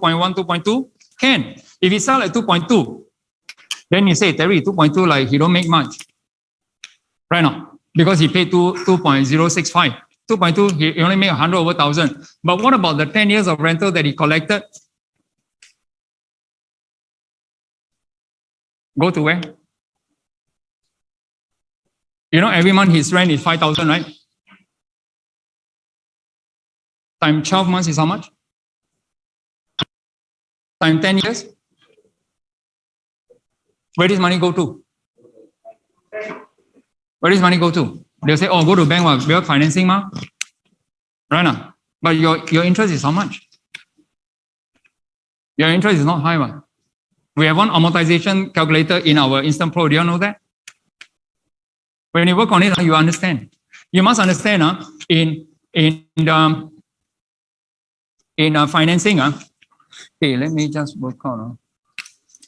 2.1, 2.2? Can. If he sell at 2.2, then you say, Terry, 2.2, like he don't make much. Right now, because he paid 2.065. 2.2, he only made 100 over 1,000. But what about the 10 years of rental that he collected? Go to where? You know, every month his rent is 5,000, right? Time 12 months is how much? Time 10 years? Where does money go to? Where does money go to? They'll say, oh, go to bank, we are financing, ma. Right now. But your interest is how much? Your interest is not high, ma. We have one amortization calculator in our IntantPro. Do you know that? When you work on it, you understand. You must understand in financing. Okay, let me just work out.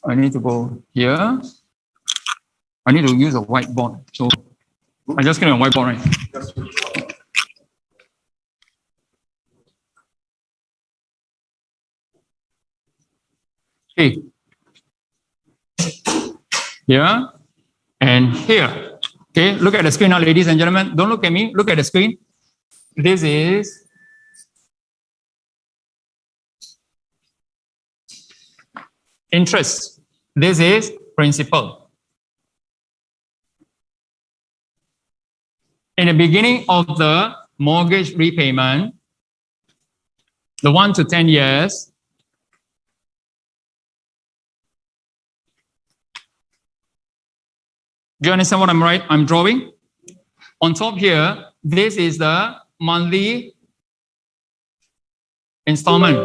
I need to go here. I need to use a whiteboard. So I just get a whiteboard, right? Okay. Here and here. Okay, look at the screen now, ladies and gentlemen. Don't look at me, look at the screen. This is interest. This is principal. In the beginning of the mortgage repayment, the 1 to 10 years, do you understand what I'm drawing? On top here, this is the monthly installment,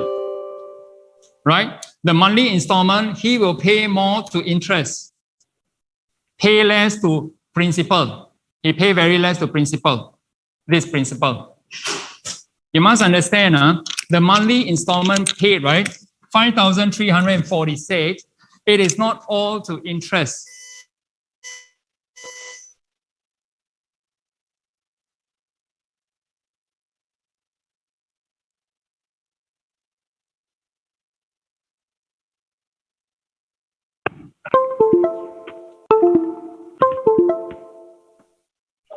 right? The monthly installment, he will pay more to interest, pay less to principal. He pay very less to principal, this principal. You must understand, the monthly installment paid, right? 5,346, it is not all to interest.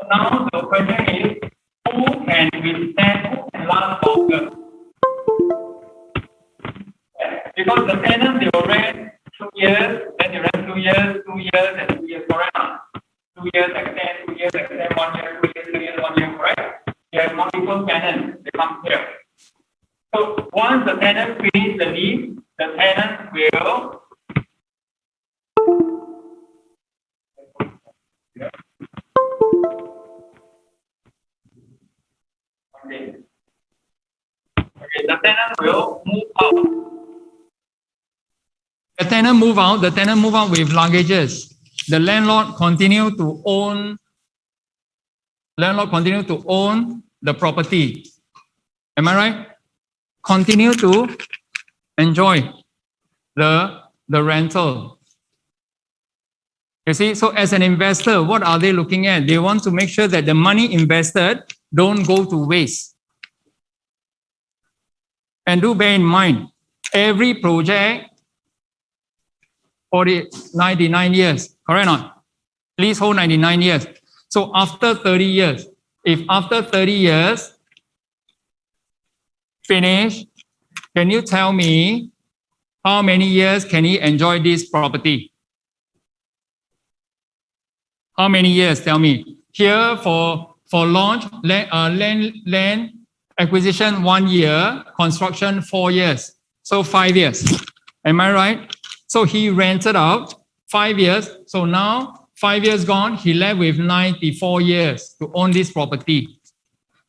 Now the question is, who can withstand, who can last longer? Because the tenant, they will rent 2 years, then they rent 2 years, 2 years, and 2 years, correct? 2 years extend, 2 years extend, 1 year, 2 years, 2 years, 1 year, correct? You have multiple tenants, they come here. So once the tenant finishes the lease, the tenant will the tenant will move out. The tenant move out with luggages. The landlord continue to own the property. Am I right? Continue to enjoy the rental. You see, so as an investor, what are they looking at? They want to make sure that the money invested don't go to waste. And do bear in mind, every project, 99 years, correct or not? Leasehold 99 years. So after 30 years, if after 30 years, finish, can you tell me how many years can he enjoy this property? How many years? Tell me. Here for launch, land acquisition 1 year, construction 4 years. So 5 years. Am I right? So he rented out 5 years. So now 5 years gone, he left with 94 years to own this property.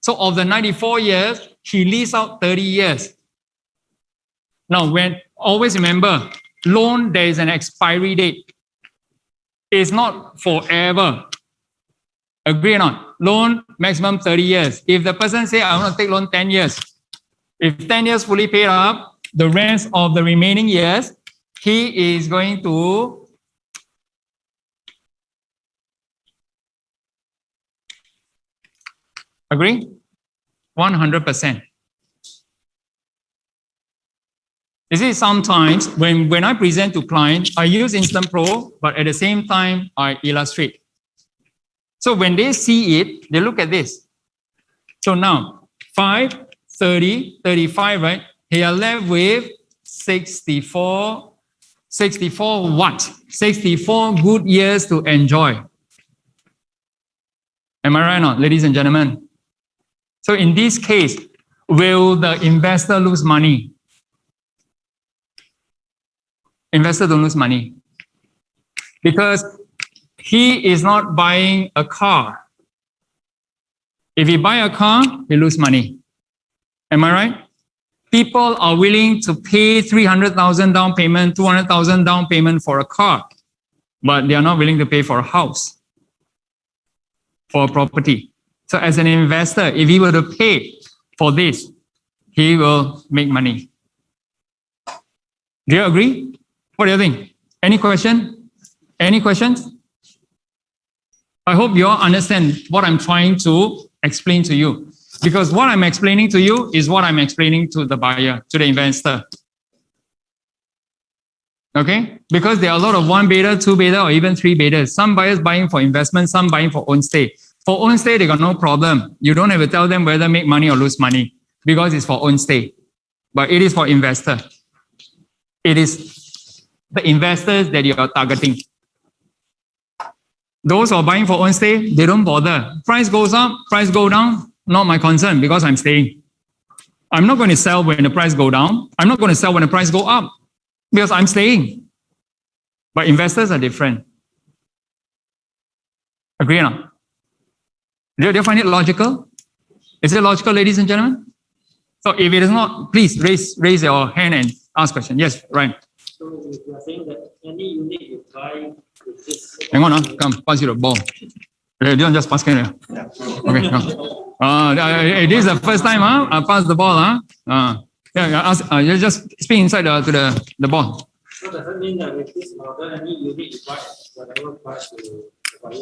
So of the 94 years, he leased out 30 years. Now, always remember, loan, there is an expiry date. It's not forever. Agree or not? Loan, maximum 30 years. If the person say, I want to take loan 10 years, if 10 years fully paid up, the rest of the remaining years, he is going to agree? 100%. You see, sometimes when I present to clients, I use IntantPro, but at the same time, I illustrate. So when they see it, they look at this. So now, 5, 30, 35, right? He are left with 64 what? 64 good years to enjoy. Am I right or not, ladies and gentlemen? So in this case, will the investor lose money? Investor don't lose money because he is not buying a car. If he buy a car, he lose money. Am I right? People are willing to pay 300,000 down payment, 200,000 down payment for a car, but they are not willing to pay for a house, for a property. So as an investor, if he were to pay for this, he will make money. Do you agree? What do you think? Any question? Any questions? I hope you all understand what I'm trying to explain to you. Because what I'm explaining to you is what I'm explaining to the buyer, to the investor. Okay? Because there are a lot of 1-bedder, 2-bedder, or even 3-bedders. Some buyers buying for investment, some buying for own stay. For own stay, they got no problem. You don't have to tell them whether make money or lose money because it's for own stay. But it is for investor. It is the investors that you are targeting. Those who are buying for own stay, they don't bother. Price goes up, price go down, not my concern because I'm staying. I'm not going to sell when the price go down. I'm not going to sell when the price go up because I'm staying. But investors are different. Agree or not? Do you find it logical? Is it logical, ladies and gentlemen? So if it is not, please raise your hand and ask question. Yes, Ryan. So you are saying that any unit you buy with this. Hang on, come, pass you the ball. Don't just pass it. Okay, come. This is the first time, I pass the ball, you just speak inside to the ball. So does that mean that with this model, any unit you buy, whatever price you buy?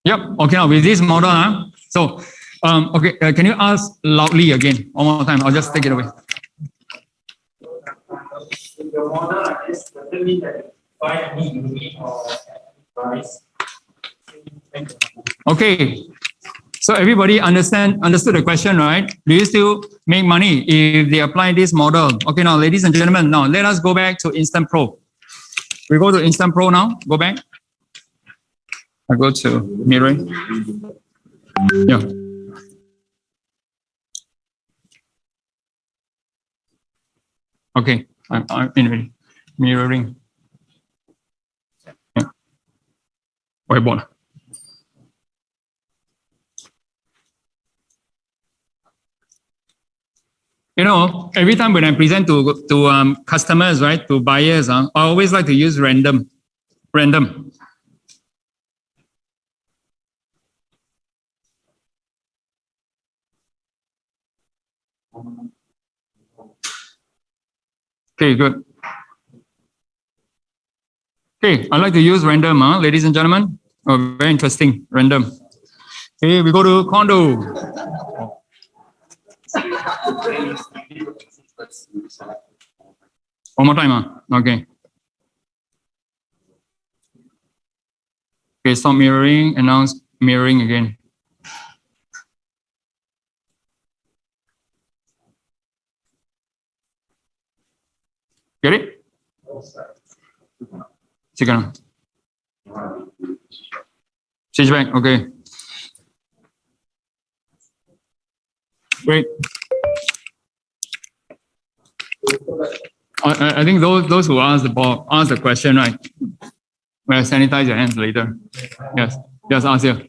Yep. Okay. Now with this model, so okay. Can you ask loudly again one more time? I'll just take it away. In the model like this, does that mean that you buy any unit or price? Okay. So everybody understood the question, right? Do you still make money if they apply this model? Okay. Now, ladies and gentlemen, now let us go back to IntantPro. We go to IntantPro now. Go back. I go to mirroring. Yeah. Okay, I'm in mirroring. Yeah. Whiteboard. You know, every time when I present to customers, right, to buyers, I always like to use random. Okay, good. Okay, I like to use random, ladies and gentlemen. Oh, very interesting, random. Okay, we go to condo. One more time, okay. Okay, stop mirroring, announce mirroring again. Get it? Second. Change back, okay. Great. I think those who ask the question, right? Well, sanitize your hands later. Yes, just ask you.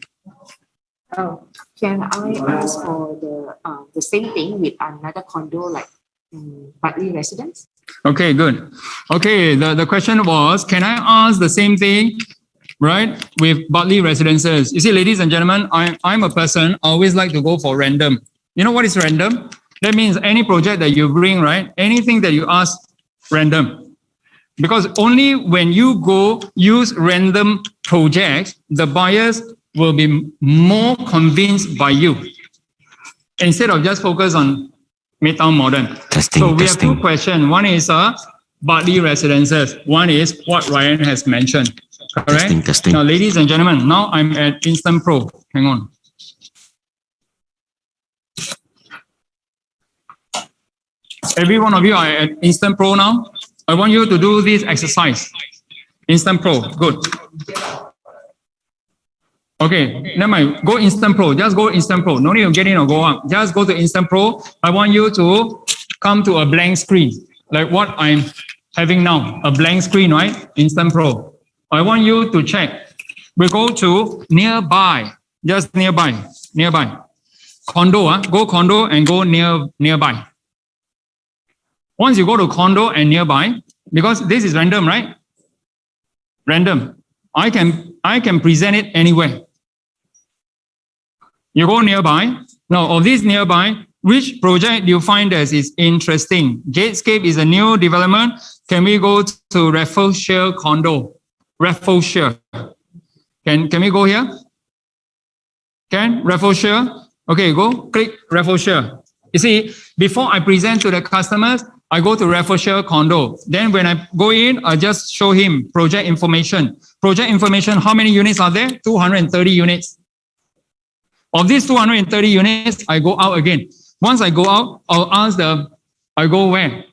Can I ask for the same thing with another condo like Bartley Residence? Okay, good. Okay, the question was, can I ask the same thing, right, with Bartley Residences? You see, ladies and gentlemen, I'm a person, I always like to go for random. You know what is random? That means any project that you bring, right, anything that you ask, random. Because only when you go use random projects, the buyers will be more convinced by you. Instead of just focus on Midtown Modern. Testing, So we have two testing. questions. One is Bartley Residences. One is what Ryan has mentioned. Correct? Testing, testing. Now, ladies and gentlemen, now I'm at IntantPro. Hang on. Every one of you are at IntantPro now. I want you to do this exercise. IntantPro, good. Okay, never mind. Go IntantPro. Just go IntantPro. No need to get in or go out. Just go to IntantPro. I want you to come to a blank screen, like what I'm having now. A blank screen, right? IntantPro. I want you to check. We go to nearby. Just nearby. Nearby. Condo. Go condo and go nearby. Once you go to condo and nearby, because this is random, right? Random. I can present it anywhere. You go nearby. Now, of this nearby, which project do you find that is interesting? Gatescape is a new development. Can we go to Raffleshire condo? Raffleshire. Can we go here? Can? Raffleshire? Okay, go click Raffleshire. You see, before I present to the customers, I go to Raffleshire condo. Then when I go in, I just show him project information. Project information, how many units are there? 230 units. Of these 230 units, I go out again. Once I go out, I'll ask I go where?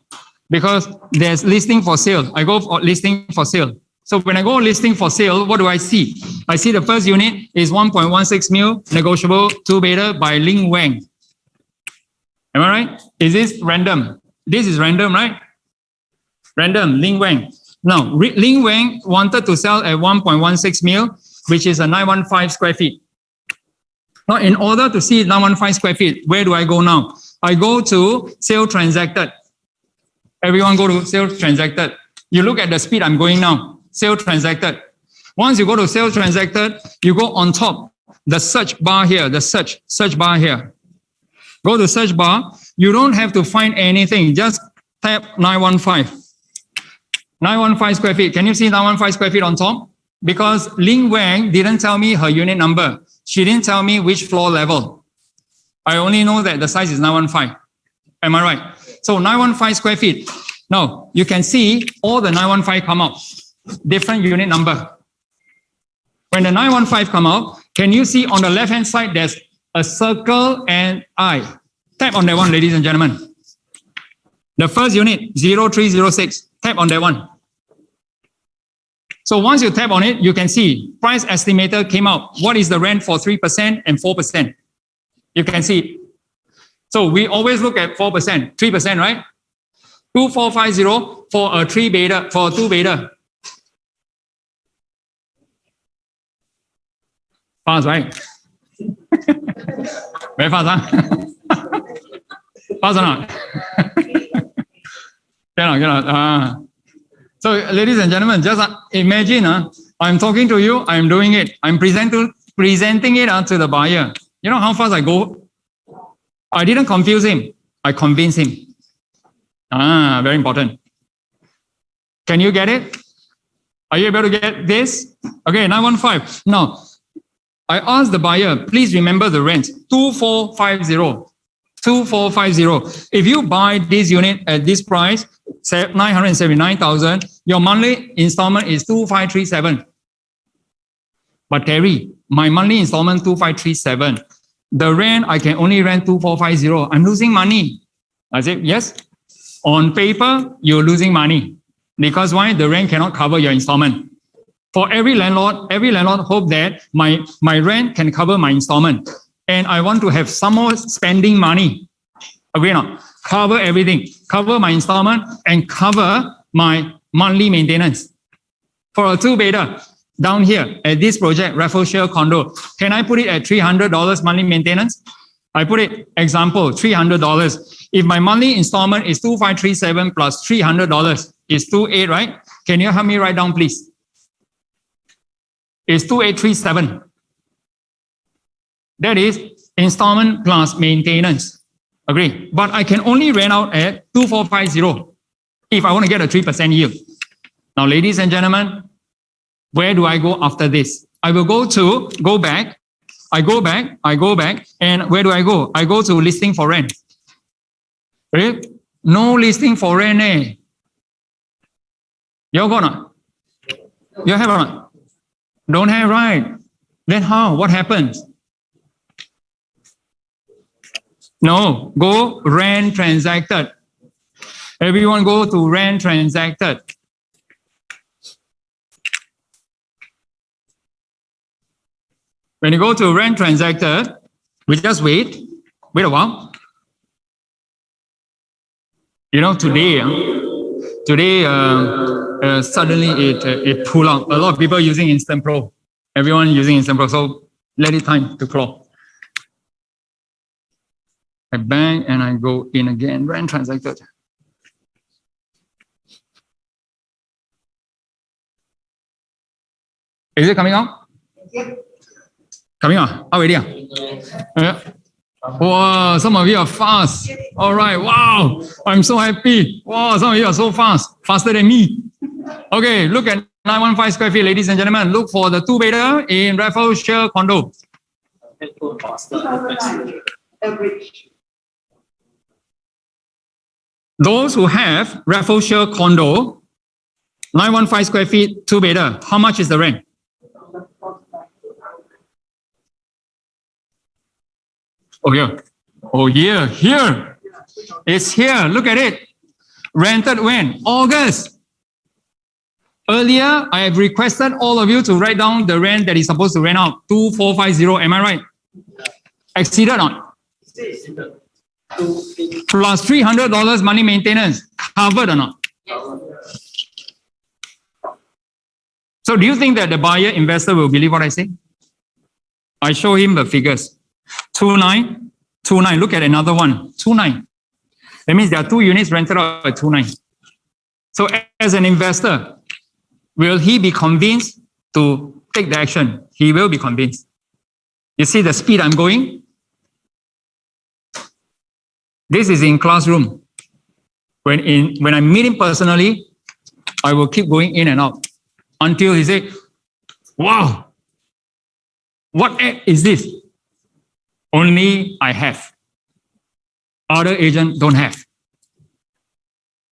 Because there's listing for sale. I go for listing for sale. So when I go listing for sale, what do I see? I see the first unit is 1.16 mil, negotiable, 2-bedder by Ling Wang. Am I right? Is this random? This is random, right? Random, Ling Wang. Now, Ling Wang wanted to sell at 1.16 mil, which is a 915 square feet. Now, in order to see 915 square feet, where do I go now? I go to sale transacted. Everyone go to sale transacted. You look at the speed I'm going now. Sale transacted. Once you go to sale transacted, you go on top, the search bar here, the search bar here. Go to search bar. You don't have to find anything. Just tap 915. 915 square feet. Can you see 915 square feet on top? Because Ling Wang didn't tell me her unit number. She didn't tell me which floor level. I only know that the size is 915. Am I right? So 915 square feet. Now, you can see all the 915 come out. Different unit number. When the 915 come out, can you see on the left-hand side, there's a circle and I. Tap on that one, ladies and gentlemen. The first unit, 0306. Tap on that one. So once you tap on it, you can see price estimator came out. What is the rent for 3% and 4%? You can see. So we always look at 4%, 3%, right? 2450 for a 3-bedder, for a 2-bedder. Fast, right? Very fast, huh? Fast or not? Cannot. So, ladies and gentlemen, just imagine, I'm talking to you, I'm doing it. I'm presenting it to the buyer. You know how fast I go? I didn't confuse him. I convinced him. Very important. Can you get it? Are you able to get this? Okay, 915. Now, I asked the buyer, please remember the rent, 2450. 2450. If you buy this unit at this price, 979,000, your monthly installment is 2537. But Terry, my monthly installment 2537. The rent, I can only rent 2450. I'm losing money. I said, yes. On paper, you're losing money. Because why? The rent cannot cover your installment. For every landlord hope that my rent can cover my installment. And I want to have some more spending money. Agree or not? Cover everything. Cover my installment and cover my monthly maintenance. For a 2-bedder, down here at this project, Raffleshire condo, can I put it at $300 monthly maintenance? I put it, example, $300. If my monthly installment is 2537 plus $300 is 28, right? Can you help me write down, please? It's 2837. That is installment plus maintenance. Agree? But I can only rent out at 2450 if I want to get a 3% yield. Now, ladies and gentlemen, where do I go after this? I will go back, and where do I go? I go to listing for rent. Right? No listing for rent, eh? You got not? You have or not? Don't have, right? Then how? What happens? No, go rent transacted. Everyone go to rent transacted. When you go to rent transacted, we just wait a while. You know, today suddenly it pull out. A lot of people using IntantPro. Everyone using IntantPro, so let it time to crawl. I bang and I go in again, rent transacted. Is it coming out? Yep. Coming out already? Yeah. Wow, some of you are fast. All right, wow, I'm so happy. Wow, some of you are so fast, faster than me. Okay, look at 915 square feet, ladies and gentlemen. Look for the 2-bedder in Raffles Share condo. Average. Those who have Raffles Share condo, 915 square feet, 2-bedder, how much is the rent? Oh, here. Oh, here. It's here. Look at it. Rented when? August. Earlier, I have requested all of you to write down the rent that is supposed to rent out. 2450. Am I right? Exceeded or not? Plus $300 money maintenance. Covered or not? So do you think that the buyer investor will believe what I say? I show him the figures. 29. Look at another one. 29. That means there are 2 units rented out at 29. So as an investor, will he be convinced to take the action? He will be convinced. You see the speed I'm going? This is in classroom. When I meet him personally, I will keep going in and out until he say, wow, what app is this? Only I have. Other agent don't have.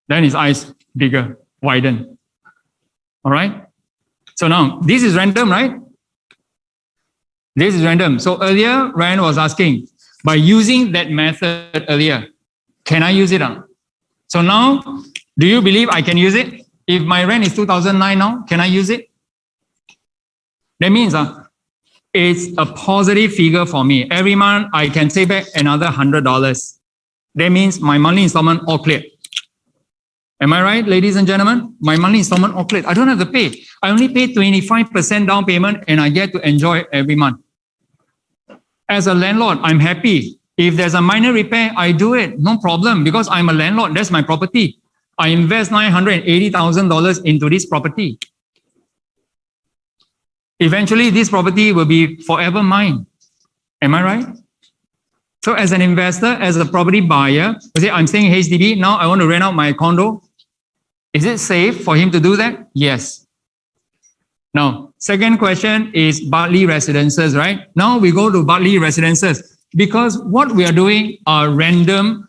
Then his eyes bigger, widen. All right? So now, this is random, right? This is random. So earlier, Ryan was asking, by using that method earlier, can I use it? So now, do you believe I can use it? If my rent is 2009 now, can I use it? That means it's a positive figure for me. Every month, I can save back another $100. That means my monthly installment all clear. Am I right, ladies and gentlemen? My monthly installment all clear. I don't have to pay. I only pay 25% down payment and I get to enjoy every month. As a landlord, I'm happy. If there's a minor repair, I do it. No problem because I'm a landlord. That's my property. I invest $980,000 into this property. Eventually, this property will be forever mine. Am I right? So as an investor, as a property buyer, I say, I'm staying in HDB, now I want to rent out my condo. Is it safe for him to do that? Yes. Now, second question is Bartley Residences, right? Now we go to Bartley Residences because what we are doing are random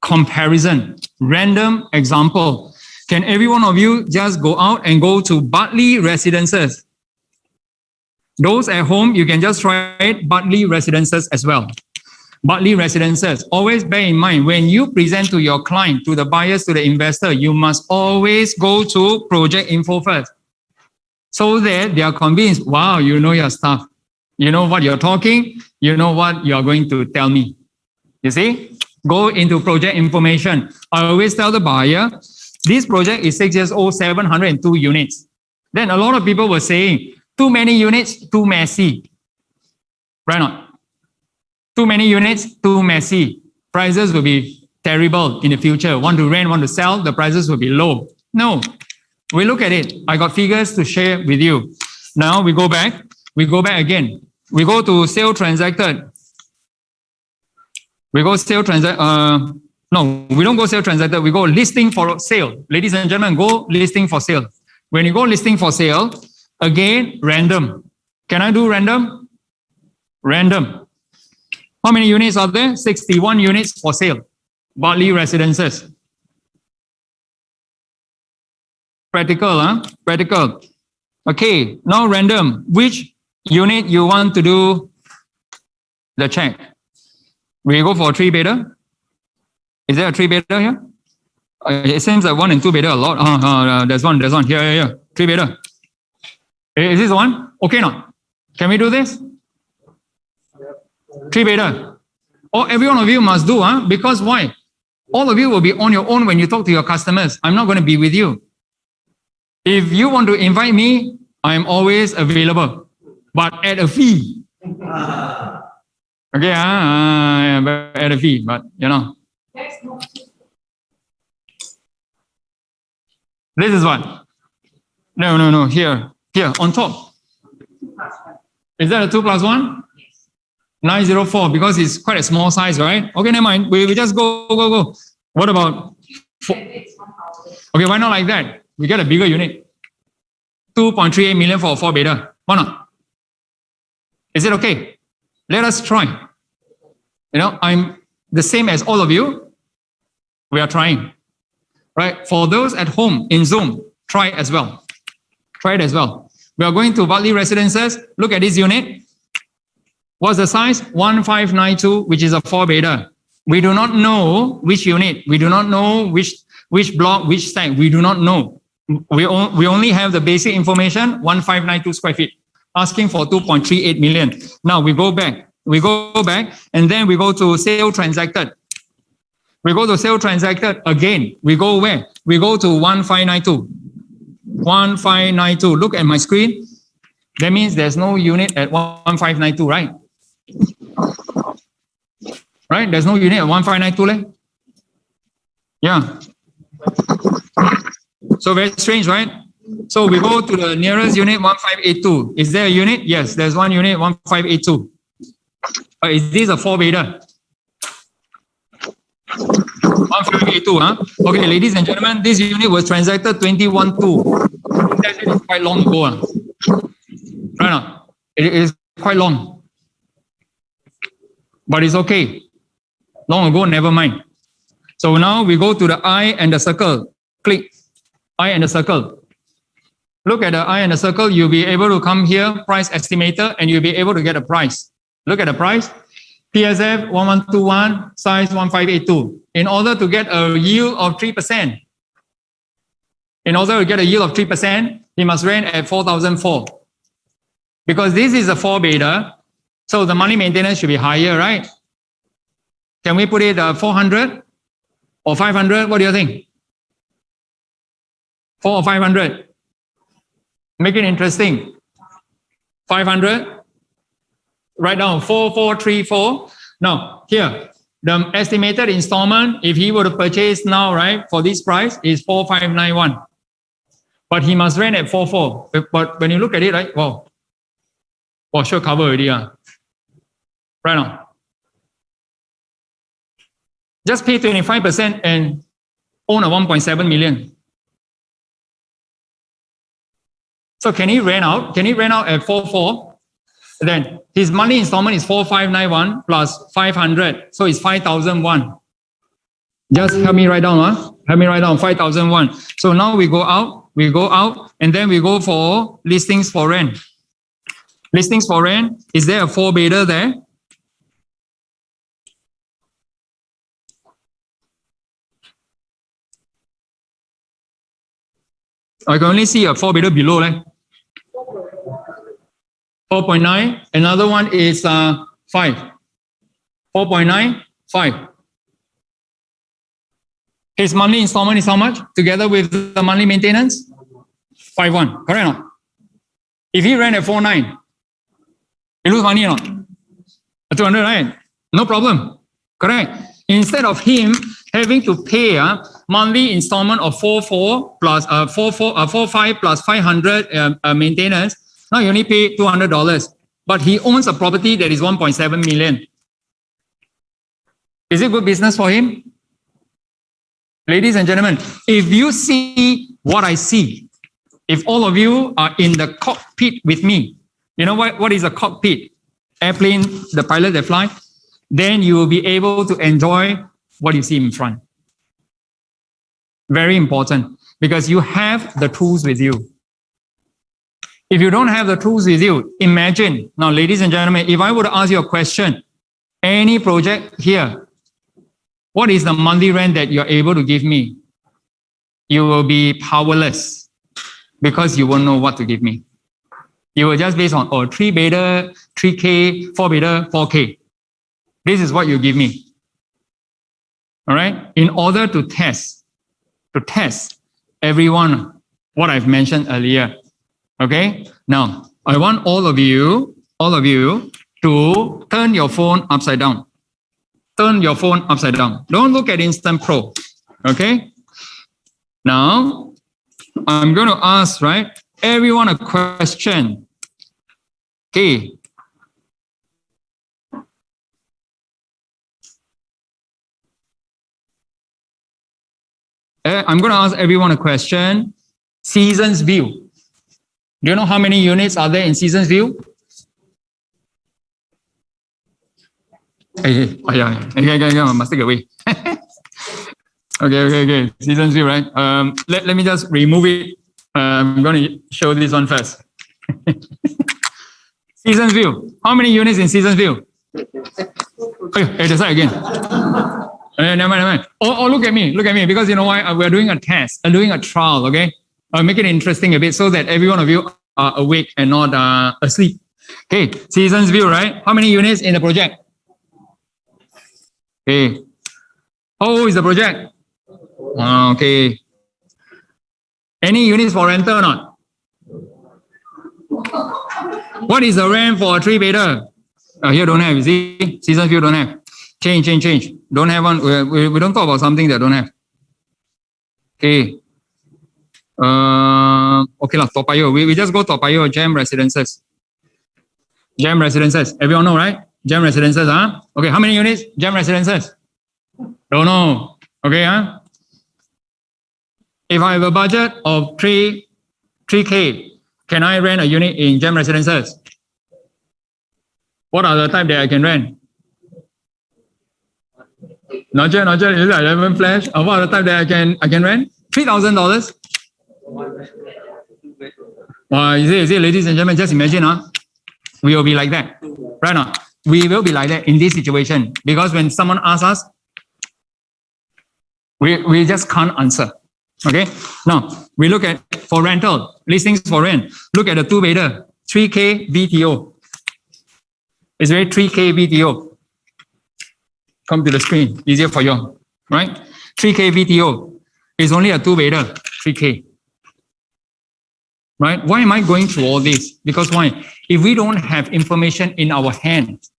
comparison, random example. Can every one of you just go out and go to Bartley Residences? Those at home, you can just try it, Bartley Residences as well. Bartley Residences, always bear in mind, when you present to your client, to the buyers, to the investor, you must always go to project info first. So that they are convinced, wow, you know your stuff. You know what you're talking, you know what you're going to tell me. You see? Go into project information. I always tell the buyer, this project is 6 years old, 702 units. Then a lot of people were saying, too many units, too messy. Right or not? Too many units, too messy. Prices will be terrible in the future. Want to rent, want to sell, the prices will be low. No, we look at it. I got figures to share with you. Now we go back again. We go to sale transacted. We go sale transacted. No, we don't go sale transacted. We go listing for sale. Ladies and gentlemen, go listing for sale. When you go listing for sale, again, random. Can I do random? Random. How many units are there? 61 units for sale. Bartley Residences. Practical, huh? Practical. Okay, now random. Which unit you want to do the check? We go for 3 beta. Is there a 3 beta here? It seems like 1 and 2 beta a lot. There's one. Here. 3 beta. Is this one? Okay, now. Can we do this? 3 beta. Oh, every one of you must do, huh? Because why? All of you will be on your own when you talk to your customers. I'm not going to be with you. If you want to invite me, I'm always available, but at a fee. Okay, at a fee, but you know. This is what? No. Here, on top. Is that a 2 plus 1? 904, because it's quite a small size, right? Okay, never mind. We just go. What about 4? Okay, why not like that? We get a bigger unit. 2.38 million for 4 beta. Why not? Is it okay? Let us try. You know, I'm the same as all of you. We are trying. Right? For those at home in Zoom, try it as well. Try it as well. We are going to Bartley Residences. Look at this unit. What's the size? 1592, which is a 4 beta. We do not know which unit. We do not know which block, which stack. We do not know. We only have the basic information, 1592 square feet, asking for 2.38 million. Now we go back. And then we go to sale transacted. We go to sale transacted again. We go where? We go to 1592. 1592. Look at my screen. That means there's no unit at 1592, right? Right? There's no unit at 1592. Yeah. So very strange, right? So we go to the nearest unit, 1582. Is there a unit? Yes, there's one unit, 1582. Is this a 4 beta? 1582, huh? Okay, ladies and gentlemen, this unit was transacted 21/2. That is quite long ago. Right now, it is quite long. But it's okay. Long ago, never mind. So now we go to the eye and the circle. Click eye and the circle. Look at the eye and the circle. You'll be able to come here, price estimator, and you'll be able to get a price. Look at the price. PSF 1121, size 1582. In order to get a yield of 3%, he must rent at 4,004. Because this is a 4 beta, so the monthly maintenance should be higher, right? Can we put it 400 or 500? What do you think? 4 or 500? Make it interesting. 500? Write down 4434. Now, here, the estimated installment, if he were to purchase now, right, for this price is 4591. But he must rent at 44. But when you look at it, right, wow, sure cover already. Right now. Just pay 25% and own a 1.7 million. So can he rent out? Can he rent out at 44? Then his monthly installment is 4591 plus 500. So it's 5,001. Just help me write down, Help me write down 5,001. So now we go out, and then we go for listings for rent. Listings for rent. Is there a 4 beta there? I can only see a 4 beta below. 4.9. Another one is 5. 4.9, 5. His monthly installment is how much? Together with the monthly maintenance? 5.1. Correct or not? If he rent at 4.9, he lose money or not? 200, right? No problem. Correct. Instead of him having to pay a monthly installment of 4.4 plus 4.5 plus 500 maintenance, now you only pay $200. But he owns a property that is 1.7 million. Is it good business for him? Ladies and gentlemen, if you see what I see, if all of you are in the cockpit with me, you know what is a cockpit? Airplane, the pilot that fly, then you will be able to enjoy what you see in front. Very important, because you have the tools with you. If you don't have the tools with you, imagine, now ladies and gentlemen, if I were to ask you a question, any project here, what is the monthly rent that you're able to give me? You will be powerless because you won't know what to give me. You will just based on, 3 beta, 3K, 4 beta, 4K. This is what you give me. All right? In order to test everyone, what I've mentioned earlier. Okay? Now, I want all of you to turn your phone upside down. Turn your phone upside down. Don't look at IntantPro. Okay? Now, I'm going to ask, right, everyone a question. Okay. I'm going to ask everyone a question. Seasons view. Do you know how many units are there in Seasons view? Hey, I must take away. Okay. Seasons view, right? Let me just remove it. I'm going to show this one first. Seasons view. How many units in Seasons view? Hey, that's again. Never mind. Oh, look at me, because you know why? We're doing a test, doing a trial, okay? I'll make it interesting a bit so that every one of you are awake and not asleep. Okay, Seasons view, right? How many units in the project? Okay. How old is the project? Okay. Any units for rental or not? What is the rent for a 3 beta? Here don't have, you see? Seasons view don't have. Change. Don't have one. We don't talk about something that don't have. Okay. Okay lah, Toa Payoh. We just go Toa Payoh, Gem Residences. Gem Residences. Everyone know, right? Gem Residences, huh? Okay, how many units? Gem Residences? Don't know. Okay, huh? If I have a budget of 3K, can I rent a unit in Gem Residences? What are the type that I can rent? Not yet. Is it 11 flash? What are the type that I can rent? $3,000. You see, ladies and gentlemen, just imagine, we will be like that, right now. We will be like that in this situation because when someone asks us, we just can't answer. Okay. Now we look at for rental listings for rent. Look at the 2 beta 3K BTO. It's very 3K BTO. Come to the screen, easier for you, right? 3K BTO is only a 2 beta, 3K. Right? Why am I going through all this? Because why? If we don't have information in our hand,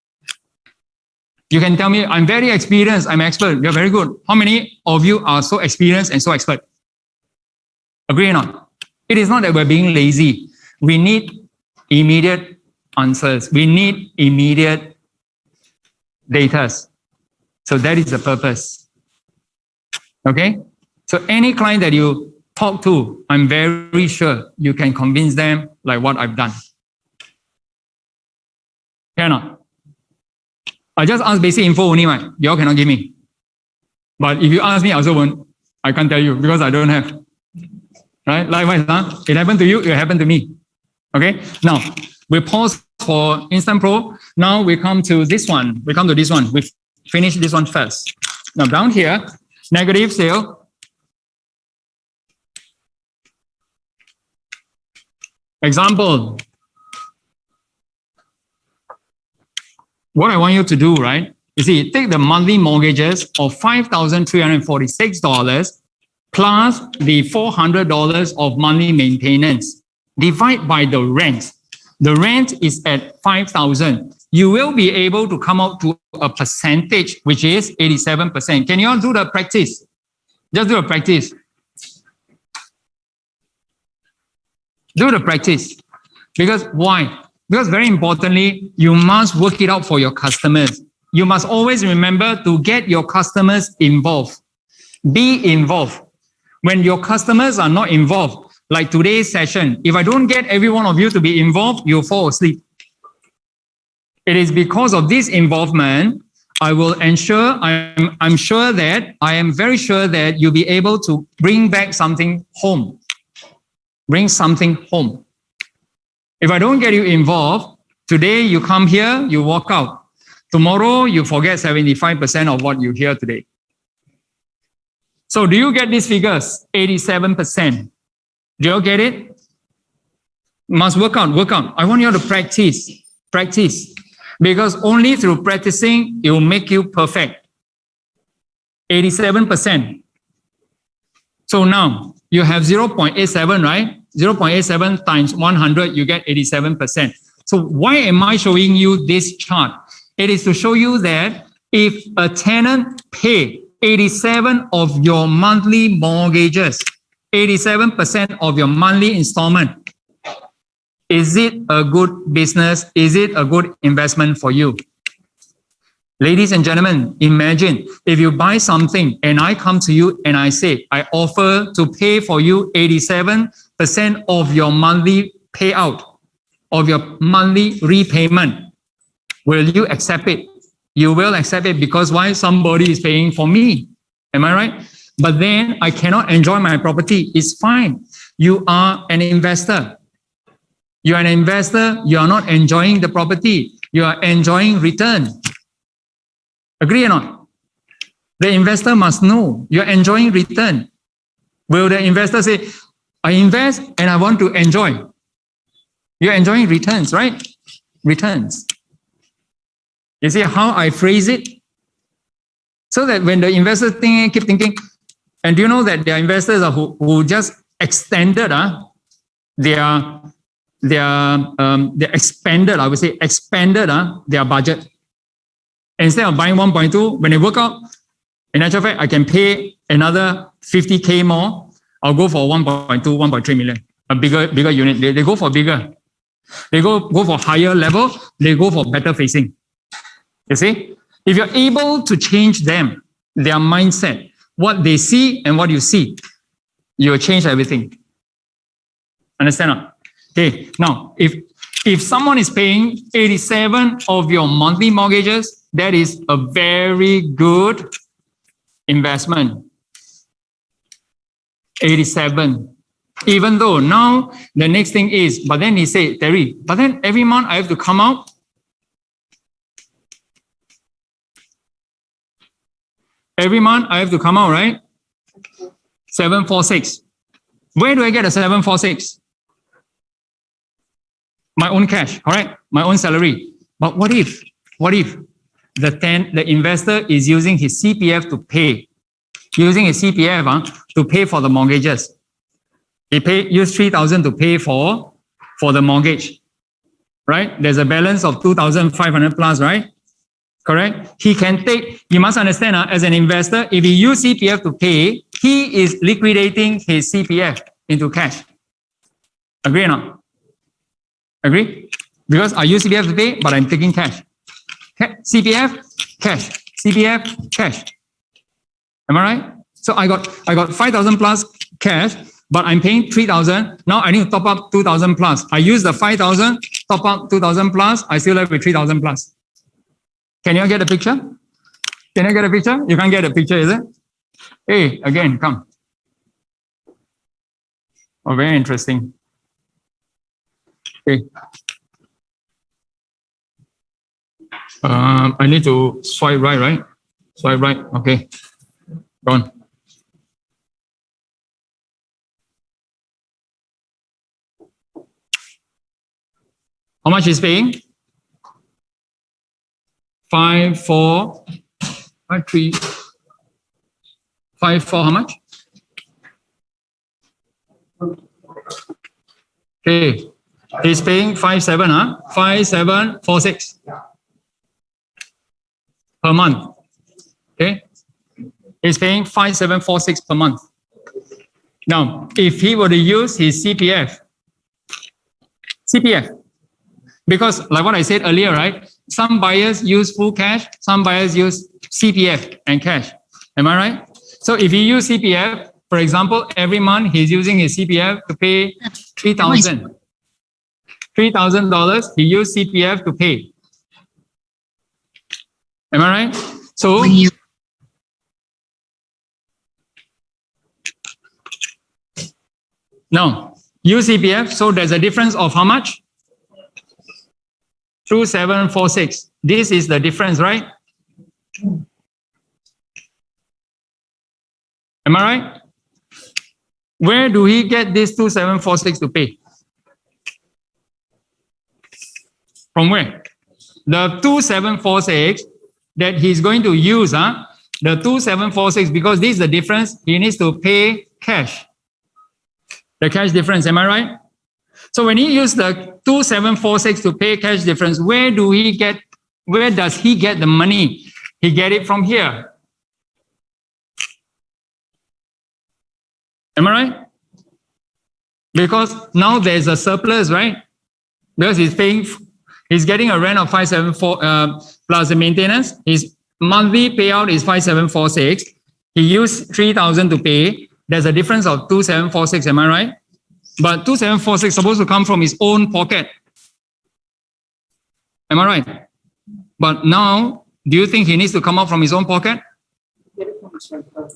you can tell me, I'm very experienced, I'm expert, you're very good. How many of you are so experienced and so expert? Agree or not? It is not that we're being lazy. We need immediate answers. We need immediate data. So that is the purpose. Okay? So any client that you talk to, I'm very sure you can convince them like what I've done. Cannot. I just ask basic info only, right? You all cannot give me. But if you ask me, I also won't. I can't tell you because I don't have. Right? Likewise, it happened to you, it happened to me. Okay? Now, we pause for IntantPro. Now we come to this one. We finish this one first. Now down here, negative sale. Example. What I want you to do, right? You see, take the monthly mortgages of $5,346 plus the $400 of monthly maintenance. Divide by the rent. The rent is at $5,000. You will be able to come out to a percentage, which is 87%. Can you all do the practice? Just do a practice. Do the practice. Because why? Because very importantly, you must work it out for your customers. You must always remember to get your customers involved. Be involved. When your customers are not involved, like today's session, if I don't get every one of you to be involved, you'll fall asleep. It is because of this involvement, I will ensure, I'm sure that, I am very sure that you'll be able to bring back something home. Bring something home. If I don't get you involved, today you come here, you walk out. Tomorrow you forget 75% of what you hear today. So do you get these figures? 87%. Do you all get it? Must work out, work out. I want you to practice, practice. Because only through practicing, it will make you perfect. 87%. So now you have 0.87, right? 0.87 times 100, you get 87%. So why am I showing you this chart? It is to show you that if a tenant pay 87 of your monthly mortgages, 87% of your monthly installment, is it a good business? Is it a good investment for you? Ladies and gentlemen, imagine if you buy something and I come to you and I say, I offer to pay for you 87% of your monthly payout, of your monthly repayment. Will you accept it? You will accept it because why? Somebody is paying for me. Am I right? But then I cannot enjoy my property. It's fine. You are an investor. You are an investor. You are not enjoying the property. You are enjoying return. Agree or not? The investor must know you're enjoying return. Will the investor say, I invest and I want to enjoy? You're enjoying returns, right? Returns. You see how I phrase it? So that when the investors keep thinking, and do you know that there are investors who just extended, they expanded, I would say, expanded their budget. Instead of buying 1.2, when they work out, in actual fact, I can pay another 50K more. I'll go for 1.2, 1.3 million, a bigger unit. They go for bigger. They go for higher level. They go for better facing. You see? If you're able to change them, their mindset, what they see and what you see, you will change everything. Understand? Okay. Now, if someone is paying 87 of your monthly mortgages, that is a very good investment. 87. Even though now the next thing is, but then he said, Terry, but then every month I have to come out. Every month I have to come out, right? 746. Where do I get a 746? My own cash, correct? My own salary. But what if the investor is using his CPF to pay, using his CPF to pay for the mortgages? He use 3,000 to pay for the mortgage, right? There's a balance of 2,500 plus, right? Correct? He can take, you must understand, as an investor, if he use CPF to pay, he is liquidating his CPF into cash. Agree or not? Agree? Because I use CPF to pay, but I'm taking cash. CPF, cash. CPF, cash. Am I right? So I got 5,000 plus cash, but I'm paying 3,000. Now I need to top up 2,000 plus. I use the 5,000, top up 2,000 plus. I still have with 3,000 plus. Can you get a picture? Can you get a picture? You can't get a picture, is it? Hey, again, come. Oh, very interesting. Okay. I need to swipe right? Swipe right. Okay. Go on. How much is paying? 5, 4, 5, 3, 5, 4, how much? Okay. He's paying 5, 7, 5, 7, 4, 6 per month. Okay. He's paying 5, 7, 4, 6 per month. Now, if he were to use his CPF, because like what I said earlier, right? Some buyers use full cash, some buyers use CPF and cash. Am I right? So if you use CPF, for example, every month he's using his CPF to pay $3,000. $3,000, he used CPF to pay. Am I right? So now use CPF. So there's a difference of how much? 2746. This is the difference, right? Am I right? Where do he get this 2746 to pay? From where? The 2746 that he's going to use, the 2746, because this is the difference, he needs to pay cash. The cash difference, am I right? So when he used the 2746 to pay cash difference, where does he get the money? He get it from here. Am I right? Because now there's a surplus, right? Because he's getting a rent of 574 plus the maintenance. His monthly payout is 5746. He used 3,000 to pay. There's a difference of 2746. Am I right? But 2746 is supposed to come from his own pocket. Am I right? But now, do you think he needs to come out from his own pocket? Get it from his rental.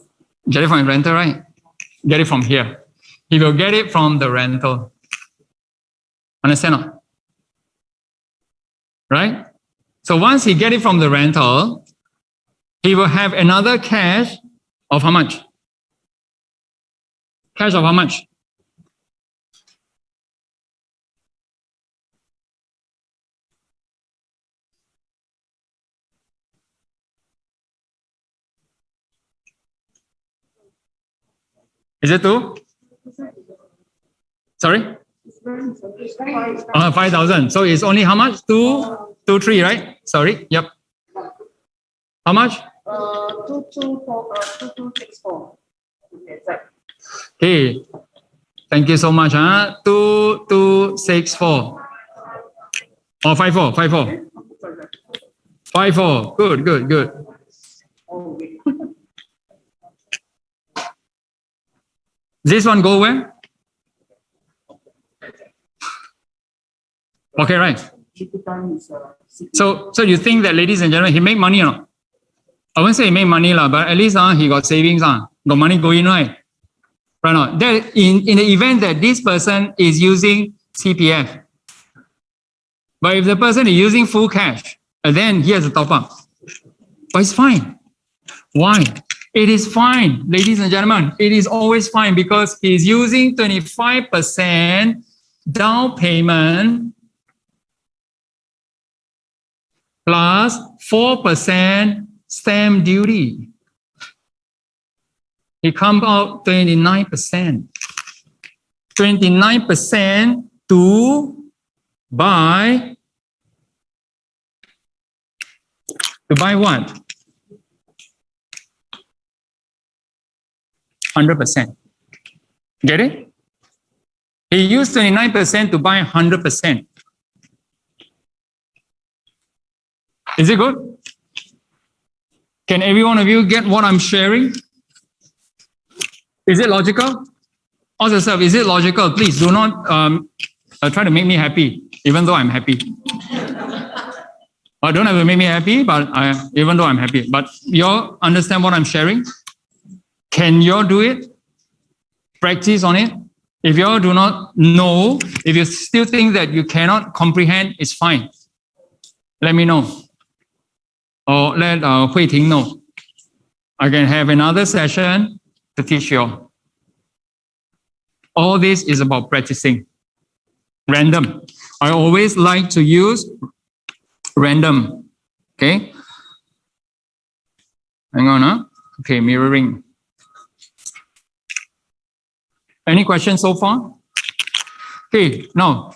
Get it from rental, right? Get it from here. He will get it from the rental. Understand or not? Right? So once he get it from the rental, he will have another cash of how much? Cash of how much? Is it 2? Sorry? 5,000. So it's only how much? 3, right? Sorry. Yep. How much? 2264. Okay. Thank you so much. 2264. Oh, 54. 54. Good. This one go where? Okay, right. So you think that, ladies and gentlemen, he make money or not? I won't say he make money, but at least he got savings, got money going, right? Right now, that in the event that this person is using CPF, but if the person is using full cash, then he has a top up. But it's fine. Why? It is fine, ladies and gentlemen. It is always fine because he's using 25% down payment plus 4% stamp duty. It comes out 29%. 29% to buy what? 100%. Get it? He used 29% to buy 100%. Is it good? Can every one of you get what I'm sharing? Is it logical? Ask yourself, is it logical? Please do not try to make me happy, even though I'm happy. Don't have to make me happy, but even though I'm happy. But you all understand what I'm sharing? Can you all do it? Practice on it? If you all do not know, if you still think that you cannot comprehend, it's fine. Let me know. Or let Hui Ting know. I can have another session to teach you all. All this is about practicing. Random. I always like to use random. Okay? Hang on, huh? Okay, mirroring. Any questions so far? Okay, now.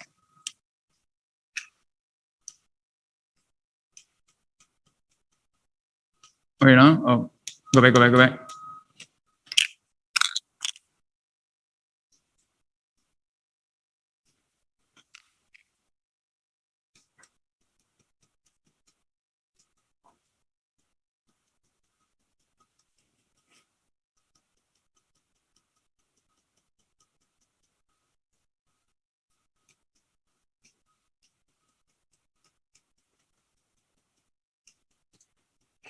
Wait, oh, go back.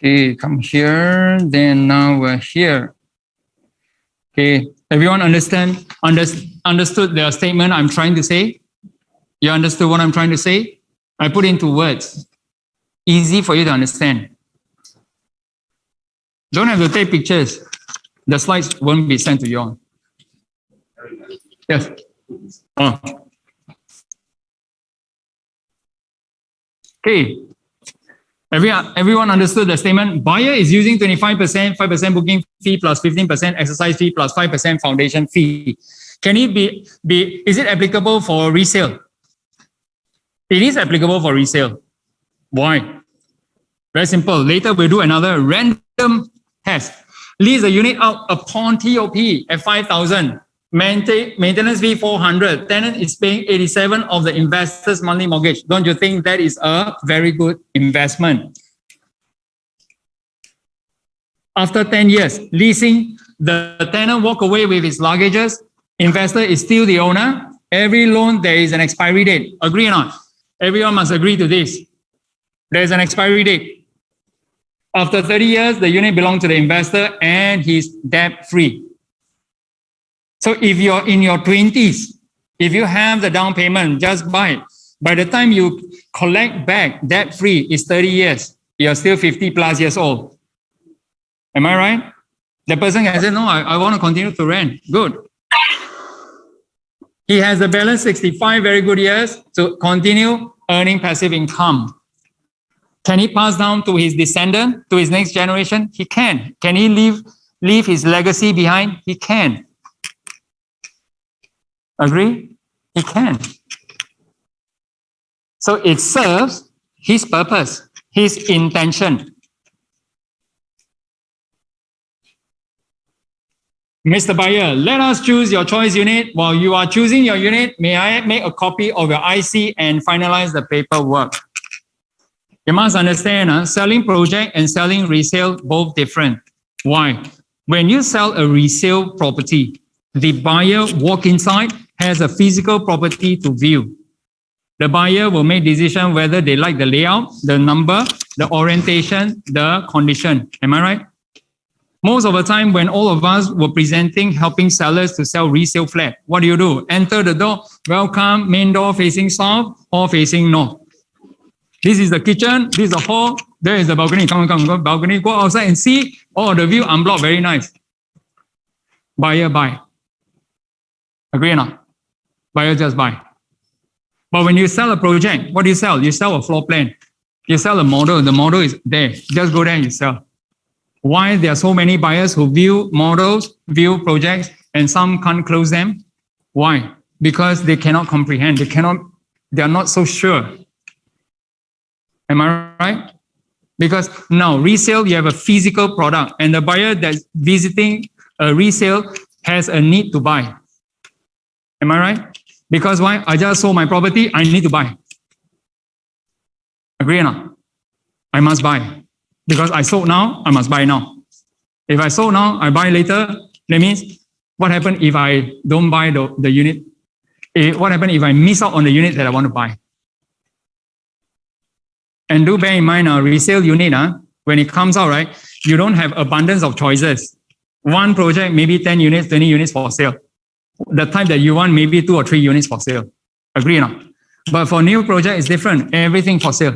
Okay, come here. Then now we're here. Okay, everyone understood the statement I'm trying to say? You understood what I'm trying to say? I put into words. Easy for you to understand. Don't have to take pictures. The slides won't be sent to you all. Yes. Oh. Okay. Everyone understood the statement. Buyer is using 25%, 5% booking fee plus 15% exercise fee plus 5% foundation fee. Can it be, is it applicable for resale? It is applicable for resale. Why? Very simple. Later we'll do another random test. Lease the unit out upon TOP at 5,000. Maintenance fee 400. Tenant is paying 87 of the investor's monthly mortgage. Don't you think that is a very good investment? After 10 years, leasing, the tenant walk away with his luggages. Investor is still the owner. Every loan, there is an expiry date. Agree or not? Everyone must agree to this. There is an expiry date. After 30 years, the unit belongs to the investor and he's debt-free. So if you're in your 20s, if you have the down payment, just buy it. By the time you collect back debt-free, it's 30 years. You're still 50 plus years old. Am I right? The person can say, no, I want to continue to rent. Good. He has the balance 65 very good years to continue earning passive income. Can he pass down to his descendant, to his next generation? He can. Can he leave his legacy behind? He can. Agree? He can. So it serves his purpose, his intention. Mr. Buyer, let us choose your choice unit. While you are choosing your unit, may I make a copy of your IC and finalize the paperwork? You must understand, selling project and selling resale, both different. Why? When you sell a resale property, the buyer walk inside, has a physical property to view. The buyer will make decision whether they like the layout, the number, the orientation, the condition. Am I right? Most of the time when all of us were presenting, helping sellers to sell resale flat, what do? Enter the door, welcome, main door facing south or facing north. This is the kitchen, this is the hall, there is the balcony. Come, balcony, go outside and see. Oh, the view unblocked, very nice. Buyer, buy. Agree or not? Buyer just buy. But when you sell a project, what do you sell? You sell a floor plan. You sell a model. The model is there. Just go there and you sell. Why there are so many buyers who view models, view projects, and some can't close them? Why? Because they cannot comprehend. They are not so sure. Am I right? Because now resale, you have a physical product, and the buyer that's visiting a resale has a need to buy. Am I right? Because why? I just sold my property, I need to buy. Agree or not? I must buy. Because I sold now, I must buy now. If I sold now, I buy later, that means what happens if I don't buy the unit? What happens if I miss out on the unit that I want to buy? And do bear in mind, a resale unit, when it comes out, right, you don't have abundance of choices. One project, maybe 10 units, 20 units for sale. The type that you want, maybe 2 or 3 units for sale. Agree or not? But for new project, it's different. Everything for sale.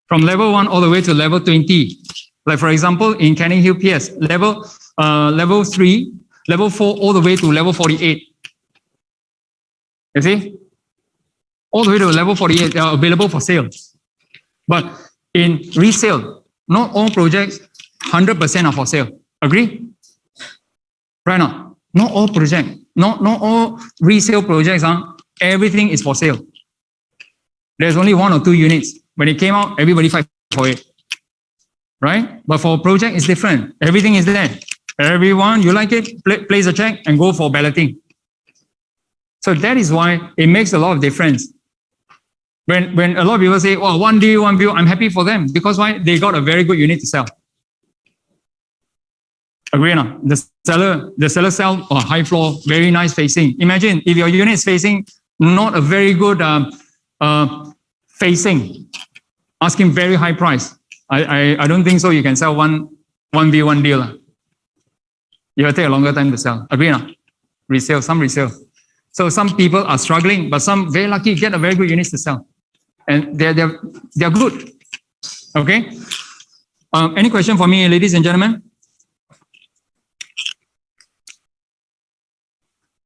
From level 1 all the way to level 20. Like for example, in Canning Hill PS, level 3, level 4, all the way to level 48. You see? All the way to level 48, they are available for sale. But in resale, not all projects, 100% are for sale. Agree? Right now, not all projects, not all resale projects, everything is for sale. There's only 1 or 2 units. When it came out, everybody fight for it. Right? But for a project, it's different. Everything is there. Everyone, you like it, place a check and go for balloting. So that is why it makes a lot of difference. When a lot of people say, oh, one deal, one view, I'm happy for them. Because why? They got a very good unit to sell. Agree or not? The seller sell high floor, very nice facing. Imagine if your unit is facing not a very good facing, asking very high price. I don't think so. You can sell one V1 deal. It will take a longer time to sell. Agree or not? Resale, some resale. So some people are struggling, but some very lucky get a very good units to sell. And they're good. Okay. Any question for me, ladies and gentlemen?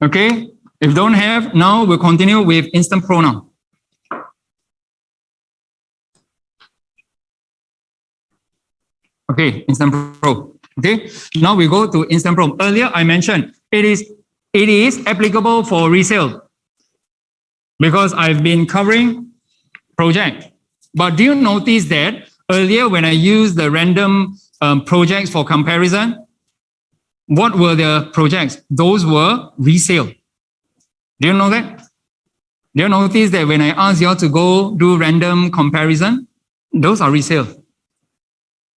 Okay. If don't have, now we'll continue with IntantPro now. Okay, IntantPro. Okay. Now we go to IntantPro. Earlier I mentioned it is applicable for resale because I've been covering project. But do you notice that earlier when I used the random projects for comparison, what were the projects? Those were resale. Do you know that? Do you notice that when I asked you all to go do random comparison, those are resale.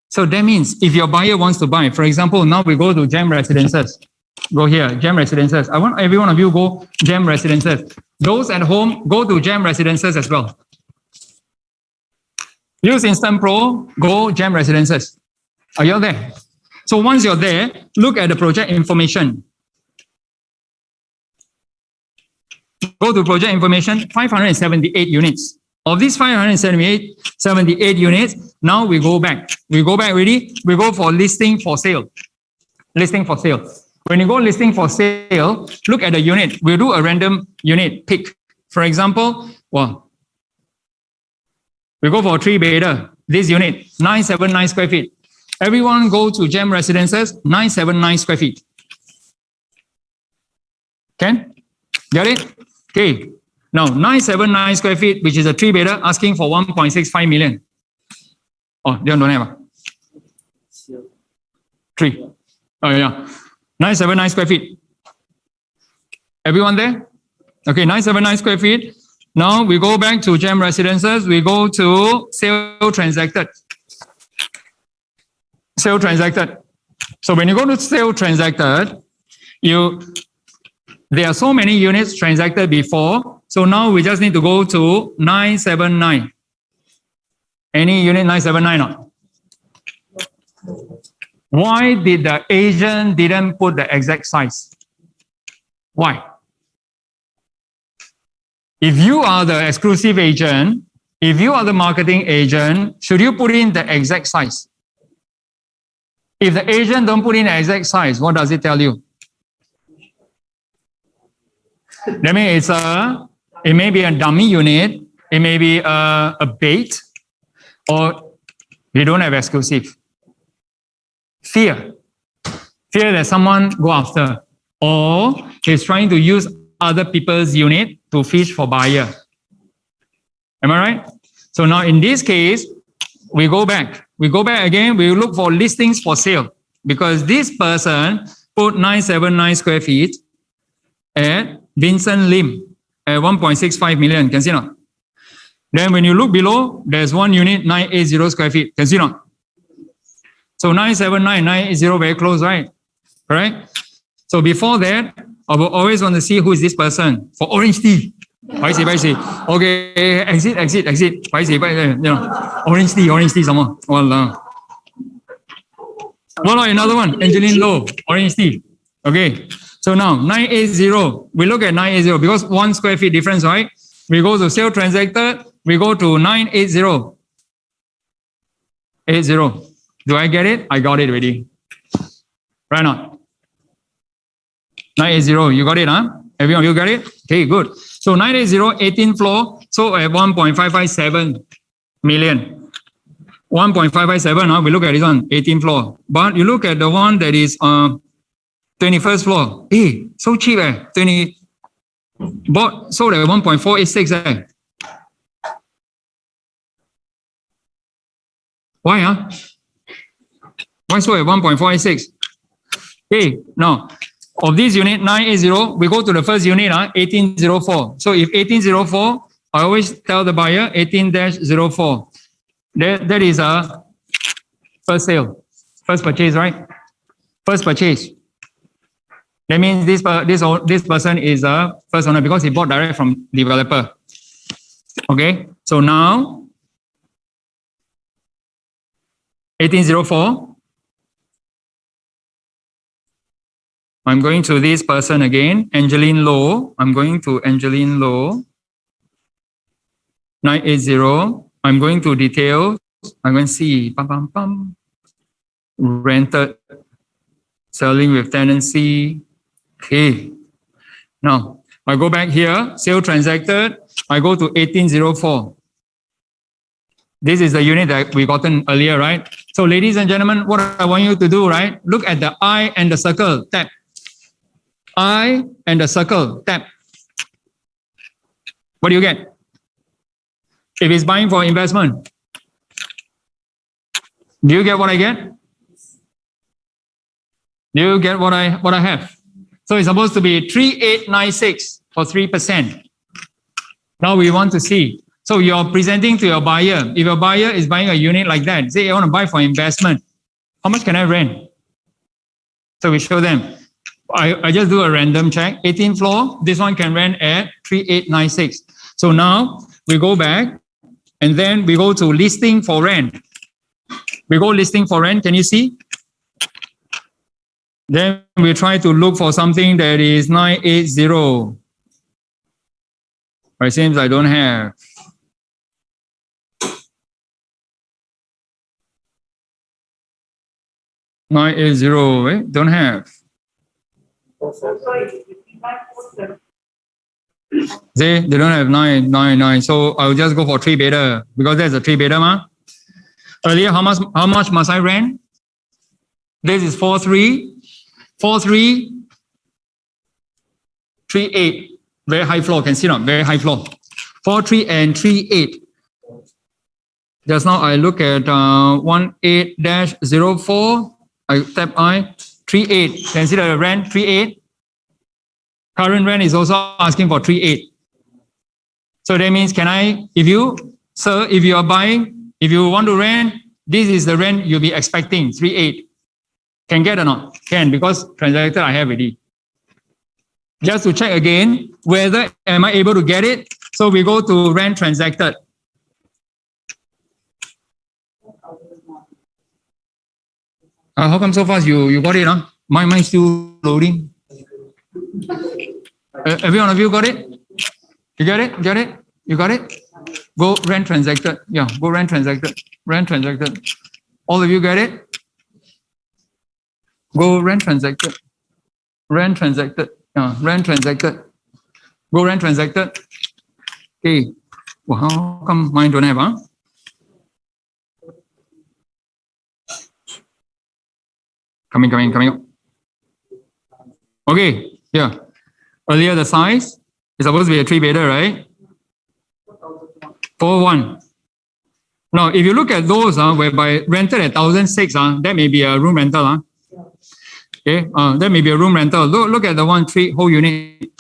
So that means if your buyer wants to buy, for example, now we go to Gem Residences. Go here, Gem Residences. I want every one of you go Gem Residences. Those at home, go to Gem Residences as well. Use IntantPro, go Gem Residences. Are you there? So once you're there, look at the project information. Go to project information, 578 units. Of these 578 units, now we go back. We go back already. We go for listing for sale. Listing for sale. When you go listing for sale, look at the unit. We'll do a random unit pick. For example, well, we go for a 3-bedder. This unit, 979 square feet. Everyone go to Gem Residences, 979 square feet. Can? Get it? Okay. Now, 979 square feet, which is a 3-bedder, asking for 1.65 million. Oh, they don't have. 3. Oh, yeah. 979 square feet. Everyone there? Okay, 979 square feet. Now we go back to Gem Residences. We go to sale transacted. Sale transacted. So when you go to sale transacted, there are so many units transacted before. So now we just need to go to 979. Any unit 979 or not? Why did the agent didn't put the exact size? Why? If you are the exclusive agent, if you are the marketing agent, should you put in the exact size? If the agent don't put in the exact size, what does it tell you? That means it may be a dummy unit, it may be a bait, or you don't have exclusive. Fear that someone go after, or he's trying to use other people's unit to fish for buyer. Am I right? So now in this case, we go back. We go back again, we look for listings for sale because this person put 979 square feet at Vincent Lim at 1.65 million. Can see not? Then when you look below, there's one unit 980 square feet. Can see not? So 979, 980 very close, right? Correct? So before that, I will always want to see who is this person for orange tea. Okay, exit. Orange tea, someone. Wallah. Another one, Angeline Low, orange tea. Okay, so now 980, we look at 980 because 1 square feet difference, right? We go to sale transacted, we go to 980. 80. Do I get it? I got it already. Right now. 980, you got it, huh? Everyone, you got it? Okay, good. So 980, 18th floor, so at 1.557 million. 1.557, huh? We look at this one, 18th floor. But you look at the one that is 21st floor. Hey, so cheap, bought, sold at 1.486, Why, huh? Why sold at 1.486? Okay, now, of this unit 980, we go to the first unit, 1804. So if 1804, I always tell the buyer 18-04. That is a first sale, first purchase, right? First purchase. That means this person is a first owner because he bought direct from developer. Okay, so now 1804. I'm going to this person again, Angeline Low. I'm going to Angeline Low. 980. I'm going to details. I'm going to see. Bum, bum, bum. Rented. Selling with tenancy. Okay. Now, I go back here. Sale transacted. I go to 1804. This is the unit that we gotten earlier, right? So, ladies and gentlemen, what I want you to do, right? Look at the I and the circle. Tap. I and the circle. Tap. What do you get? If it's buying for investment, do you get what I get? Do you get what I have? So it's supposed to be 3896 for 3%. Now we want to see. So you're presenting to your buyer. If your buyer is buying a unit like that, say I want to buy for investment, how much can I rent? So we show them. I just do a random check. 18th floor, this one can rent at 3896. So now we go back and then we go to listing for rent. We go listing for rent. Can you see? Then we try to look for something that is 980. It seems I don't have. Don't have. See, they don't have 999. So I'll just go for 3 beta because there's a 3 beta ma. Earlier, how much must I rent? This is 4338. Very high floor, can see not? Very high floor. 43 and 38. Just now I look at 18-04. I tap I 38. Can see the rent 38. Current rent is also asking for 38. So that means if you are buying, if you want to rent, this is the rent you'll be expecting, 38. Can get or not? Can, because transacted I have already. Just to check again, whether am I able to get it? So we go to rent transacted. How come so fast you got it? Mine still loading. Every one of you got it? You got it? Get it? You got it? Go rent transacted. Yeah, go rent transacted. Rent transacted. All of you get it? Go rent transacted. Rent transacted. Yeah, rent transacted. Go rent transacted. Okay. Well, how come mine don't have, huh? Coming up. Okay, yeah. Earlier the size is supposed to be a 3 beta, right? 401. Now, if you look at those whereby rented at 1,006, that may be a room rental. Okay, that may be a room rental. Look at the 1 whole unit,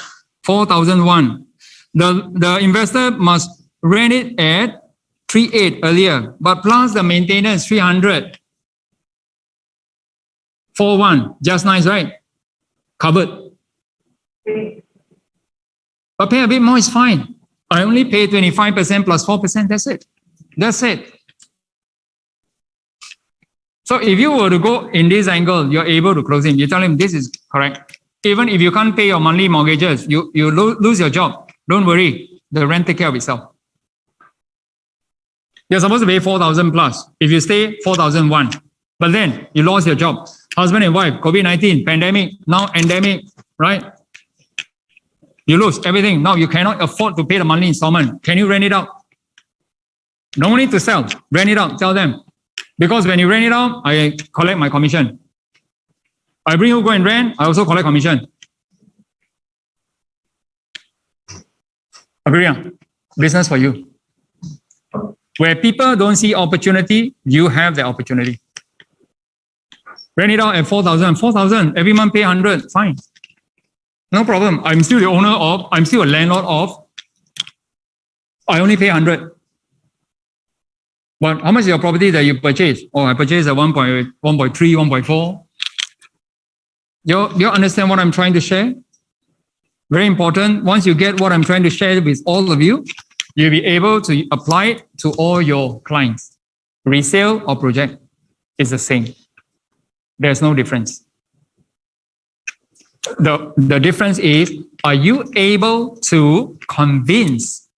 4,001. The investor must rent it at 3.8 earlier, but plus the maintenance 300. 4.1, just nice, right? Covered. But pay a bit more is fine. I only pay 25% plus 4%. That's it. That's it. So if you were to go in this angle, you're able to close him. You tell him this is correct. Even if you can't pay your monthly mortgages, you lose your job. Don't worry. The rent take care of itself. You're supposed to pay 4,000 plus. If you stay 4,001, but then you lost your job. Husband and wife, COVID-19, pandemic, now endemic, right? You lose everything. Now you cannot afford to pay the monthly installment. Can you rent it out? No need to sell. Rent it out. Tell them. Because when you rent it out, I collect my commission. I bring you go and rent, I also collect commission. Agree? Business for you. Where people don't see opportunity, you have the opportunity. Rent it out at 4,000. 4,000, every month pay 100, fine. No problem. I'm still the owner of, I'm still a landlord of, I only pay 100. But how much is your property that you purchase? Oh, I purchased at 1.3, 1.4. You understand what I'm trying to share? Very important. Once you get what I'm trying to share with all of you, you'll be able to apply it to all your clients, resale or project. is the same. There's no difference. The difference is, are you able to convince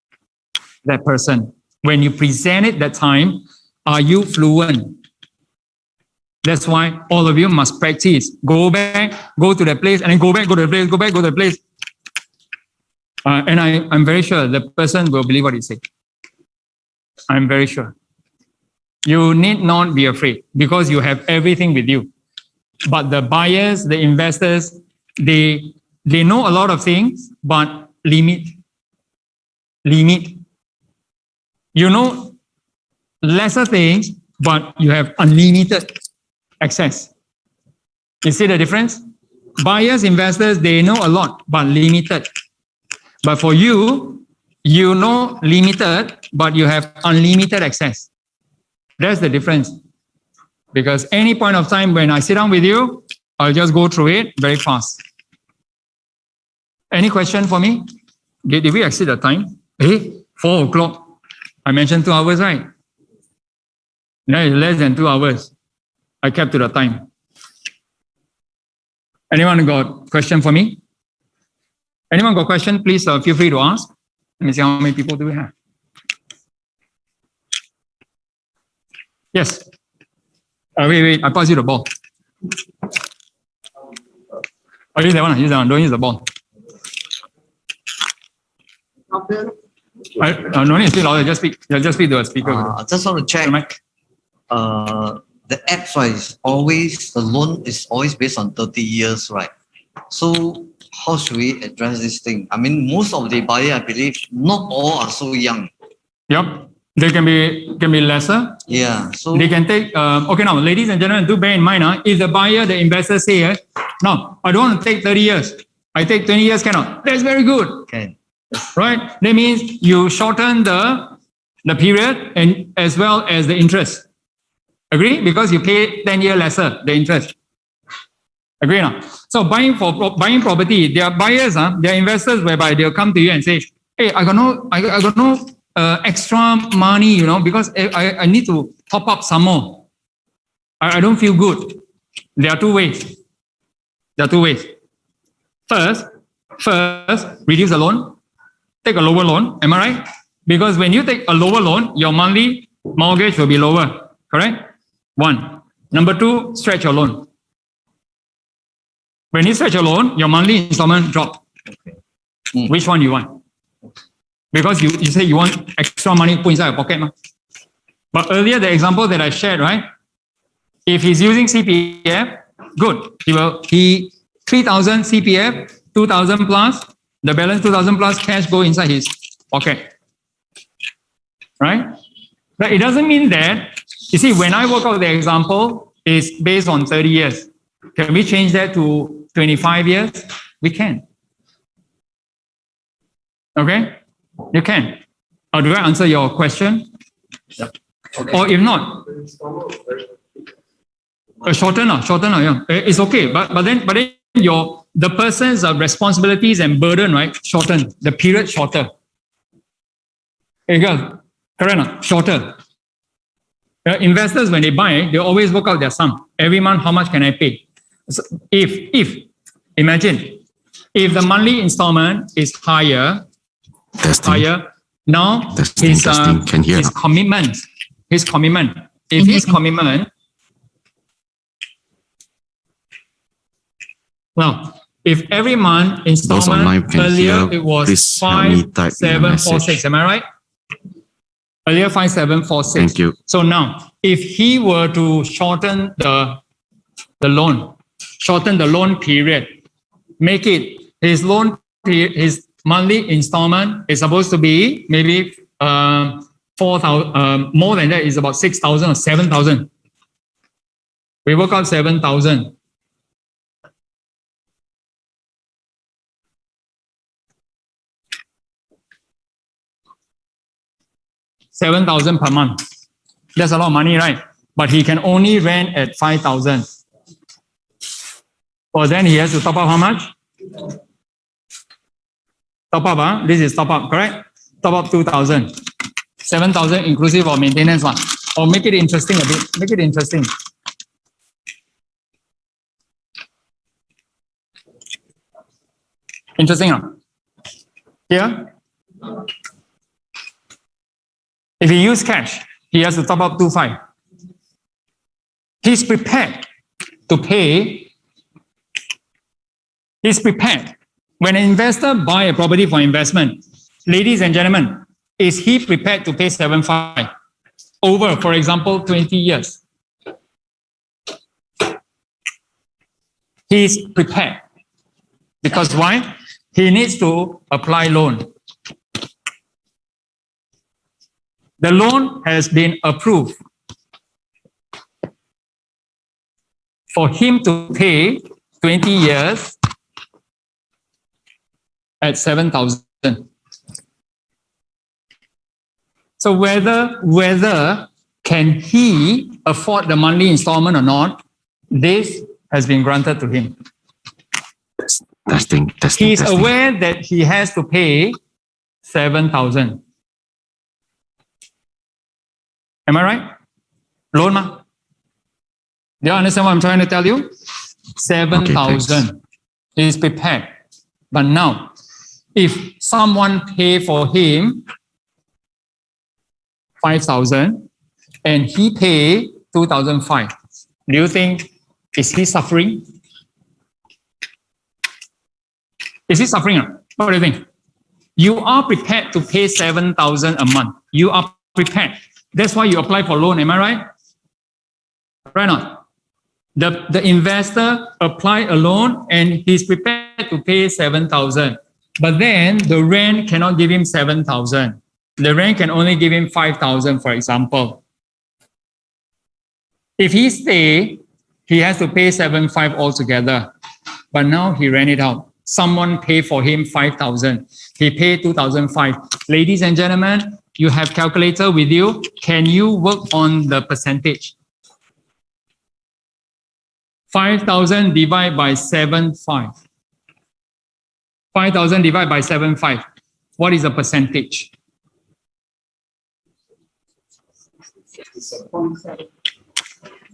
that person? When you present it that time, are you fluent? That's why all of you must practice. Go back, go to that place, and then go back, go to the place, go back, go to the place. And I'm very sure the person will believe what you say. I'm very sure. You need not be afraid because you have everything with you. But the buyers, the investors, they know a lot of things, but limit. You know lesser things, but you have unlimited access. You see the difference? Buyers, investors, they know a lot, but limited. But for you, you know limited, but you have unlimited access. That's the difference. Because any point of time when I sit down with you, I'll just go through it very fast. Any question for me? Did we exceed the time? 4 o'clock. I mentioned 2 hours, right? Now it's less than 2 hours. I kept to the time. Anyone got question for me? Anyone got question? Please feel free to ask. Let me see how many people do we have. Yes. Wait. I pass you the ball. Oh, use that one. Don't use the ball. No need to speak louder. Just speak to the speaker. I just want to check. The apps, right, is always, the loan is always based on 30 years, right? So how should we address this thing? I mean, most of the buyer, I believe, not all are so young. Yep. They can be lesser. Yeah. So they can take, okay, now, ladies and gentlemen, do bear in mind, if the buyer, the investor say, no, I don't want to take 30 years. I take 20 years, cannot. That's very good. okay. Right? That means you shorten the period and as well as the interest. Agree? Because you pay 10 years lesser, the interest. Agree now? So buying property, there are buyers, there are investors whereby they'll come to you and say, hey, I got no extra money, because I need to top up some more. I don't feel good. There are two ways. First, reduce the loan. Take a lower loan. Am I right? Because when you take a lower loan, your monthly mortgage will be lower. Correct? 1. Number 2, stretch your loan. When you stretch your loan, your monthly installment drop. Okay. Which one you want? Because you say you want extra money put inside your pocket. But earlier, the example that I shared, right? If he's using CPF, good. He 3,000 CPF, 2,000 plus, the balance 2,000 plus cash go inside his pocket. Right? But it doesn't mean that, you see, when I work out the example, it's based on 30 years. Can we change that to 25 years? We can. Okay? You can. Do I answer your question? Yep. Okay. Or if not, shorten, yeah. It's okay. But then the person's responsibilities and burden, right? Shorten. The period shorter. Hey girl, correct? Shorter. Investors, when they buy, they always work out their sum. Every month, how much can I pay? So imagine, if the monthly installment is higher, now his commitment, if his commitment, now, if every month installment earlier it was 5,746, am I right? Earlier 5,746. Thank you. So now, if he were to shorten the loan period, make it his monthly installment is supposed to be maybe 4,000. More than that is about 6,000 or 7,000. We work out 7,000. $7,000 per month. That's a lot of money, right? But he can only rent at 5,000. Well, then he has to top up how much? Top up, this is top up, correct? Top up 2,000. 7,000 inclusive of maintenance one. Or make it interesting a bit. Make it interesting. Interesting, huh? Here, if he use cash, he has to top up 2.5. He's prepared to pay. He's prepared. When an investor buy a property for investment, ladies and gentlemen, is he prepared to pay 7.5 over, for example, 20 years? He's prepared. Because why? He needs to apply loan. The loan has been approved for him to pay 20 years at 7,000. So whether can he afford the monthly installment or not, this has been granted to him. Testing. He's aware that he has to pay 7,000. Am I right? Loan ma? Do you understand what I'm trying to tell you? 7,000 is prepared. But now, if someone pay for him 5,000 and he pay 2,500, do you think, is he suffering? Is he suffering? What do you think? You are prepared to pay 7,000 a month. You are prepared. That's why you apply for loan. Am I right? Right or not? The investor apply a loan and he's prepared to pay 7,000. But then the rent cannot give him 7,000. The rent can only give him 5,000, for example. If he stay, he has to pay 7,500 altogether. But now he rent it out. Someone pay for him 5,000. He paid 2,500. Ladies and gentlemen, you have calculator with you. Can you work on the percentage? 5,000 divided by 7,500. 5,000 divided by 7,500. What is the percentage?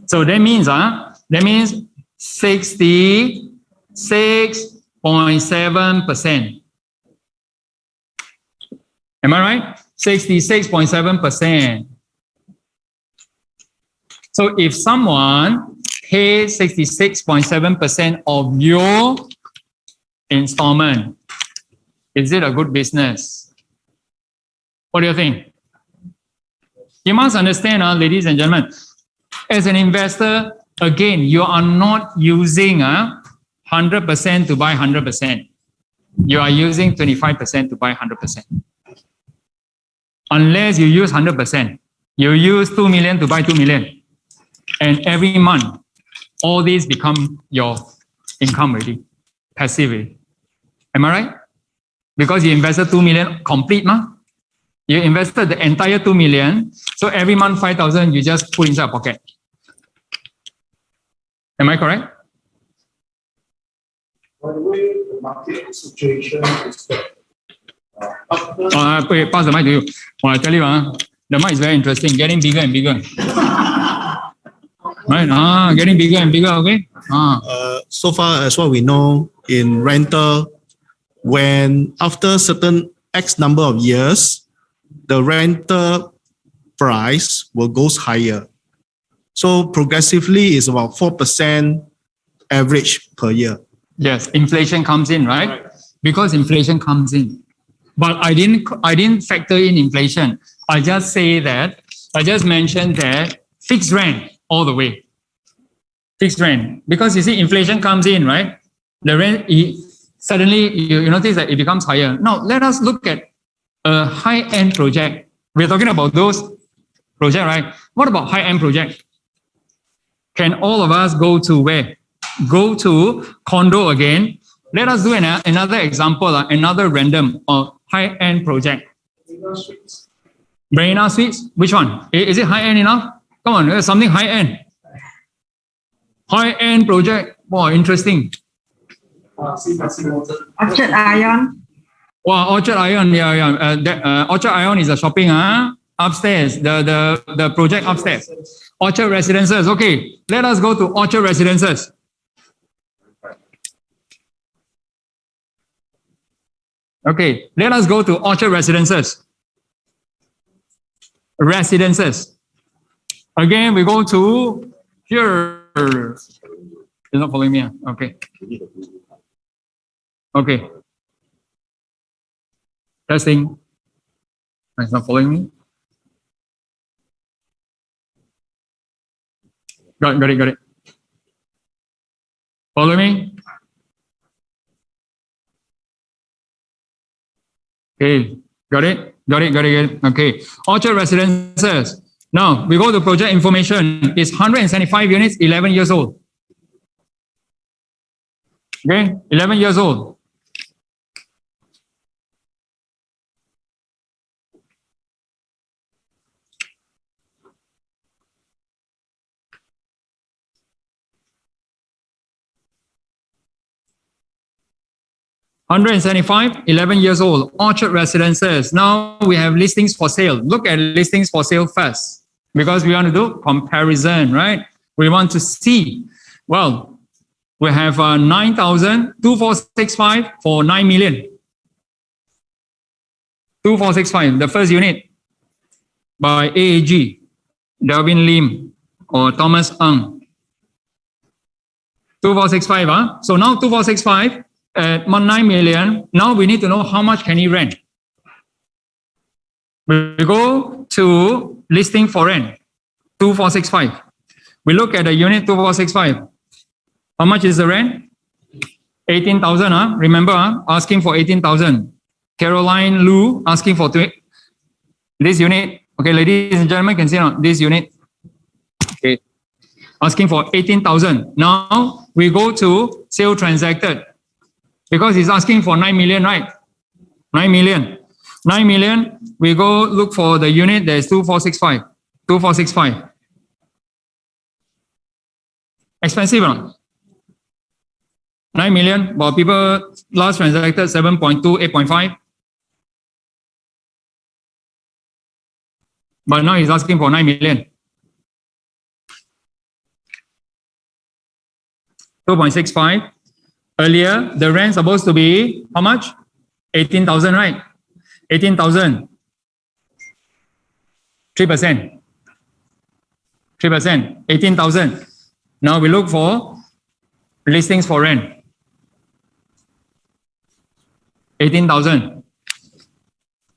So that means 66.7%. Am I right? 66.7%. So if someone pays 66.7% of your installment, is it a good business? What do you think? You must understand, ladies and gentlemen, as an investor, again, you are not using 100% to buy 100%. You are using 25% to buy 100%. Unless you use 100%, you use 2 million to buy 2 million. And every month, all these become your income already, passively. Am I right? Because you invested 2 million complete, you invested the entire 2 million. So every month, 5,000, you just put inside a pocket. Am I correct? By the way, the market situation is that wait, pass the mic to you. Well, I tell you, the mic is very interesting, getting bigger and bigger. Right? Getting bigger and bigger, okay? So far as what we know in rental, when after certain X number of years, the rental price will goes higher. So progressively is about 4% average per year. Yes, inflation comes in, right? Because inflation comes in. But I didn't factor in inflation. I just mentioned that fixed rent all the way. Fixed rent. Because you see, inflation comes in, right? The rent, suddenly you notice that it becomes higher. Now, let us look at a high-end project. We're talking about those projects, right? What about high-end project? Can all of us go to where? Go to condo again. Let us do another example, another random high-end project. Marina Suites. Which one? Is it high-end enough? Come on, there's something high-end. High-end project. Wow, interesting. Orchard Ion. Wow, Orchard Ion. Yeah. Orchard Ion is a shopping, upstairs. The project upstairs. Orchard Residences. Okay, let us go to Orchard Residences. Okay, let us go to Orchard Residences. Residences. Again, we go to here. You're not following me. Okay. Okay. Testing. It's not following me. Got it. Follow me. Okay. Got it. Okay. Orchard Residences. Now we go to project information. It's 175 units, 11 years old. Okay, 11 years old. $175, 11 years old. Orchard Residences. Now we have listings for sale. Look at listings for sale first because we want to do comparison, right? We want to see. Well, we have 9,2465 for 9 million. 2465, the first unit by AAG, Delvin Lim or Thomas Ng. 2465, huh? So now 2465 at 9 million. Now we need to know how much can he rent. We go to listing for rent, 2465. We look at the unit 2465. How much is the rent? 18,000, huh? Remember, asking for 18,000. Caroline Lu asking for this unit. Okay, ladies and gentlemen, can see this unit. Okay, asking for 18,000. Now we go to sale transacted because he's asking for 9 million, right? 9 million. 9 million. We go look for the unit that is 2465. 2465. Expensive or not? 9 million. Well, people last transacted 7.2, 8.5. But now he's asking for 9 million. 2.65. Earlier, the rent supposed to be how much? 18,000, right? 18,000. 3%. 3%. 18,000. Now we look for listings for rent. 18,000.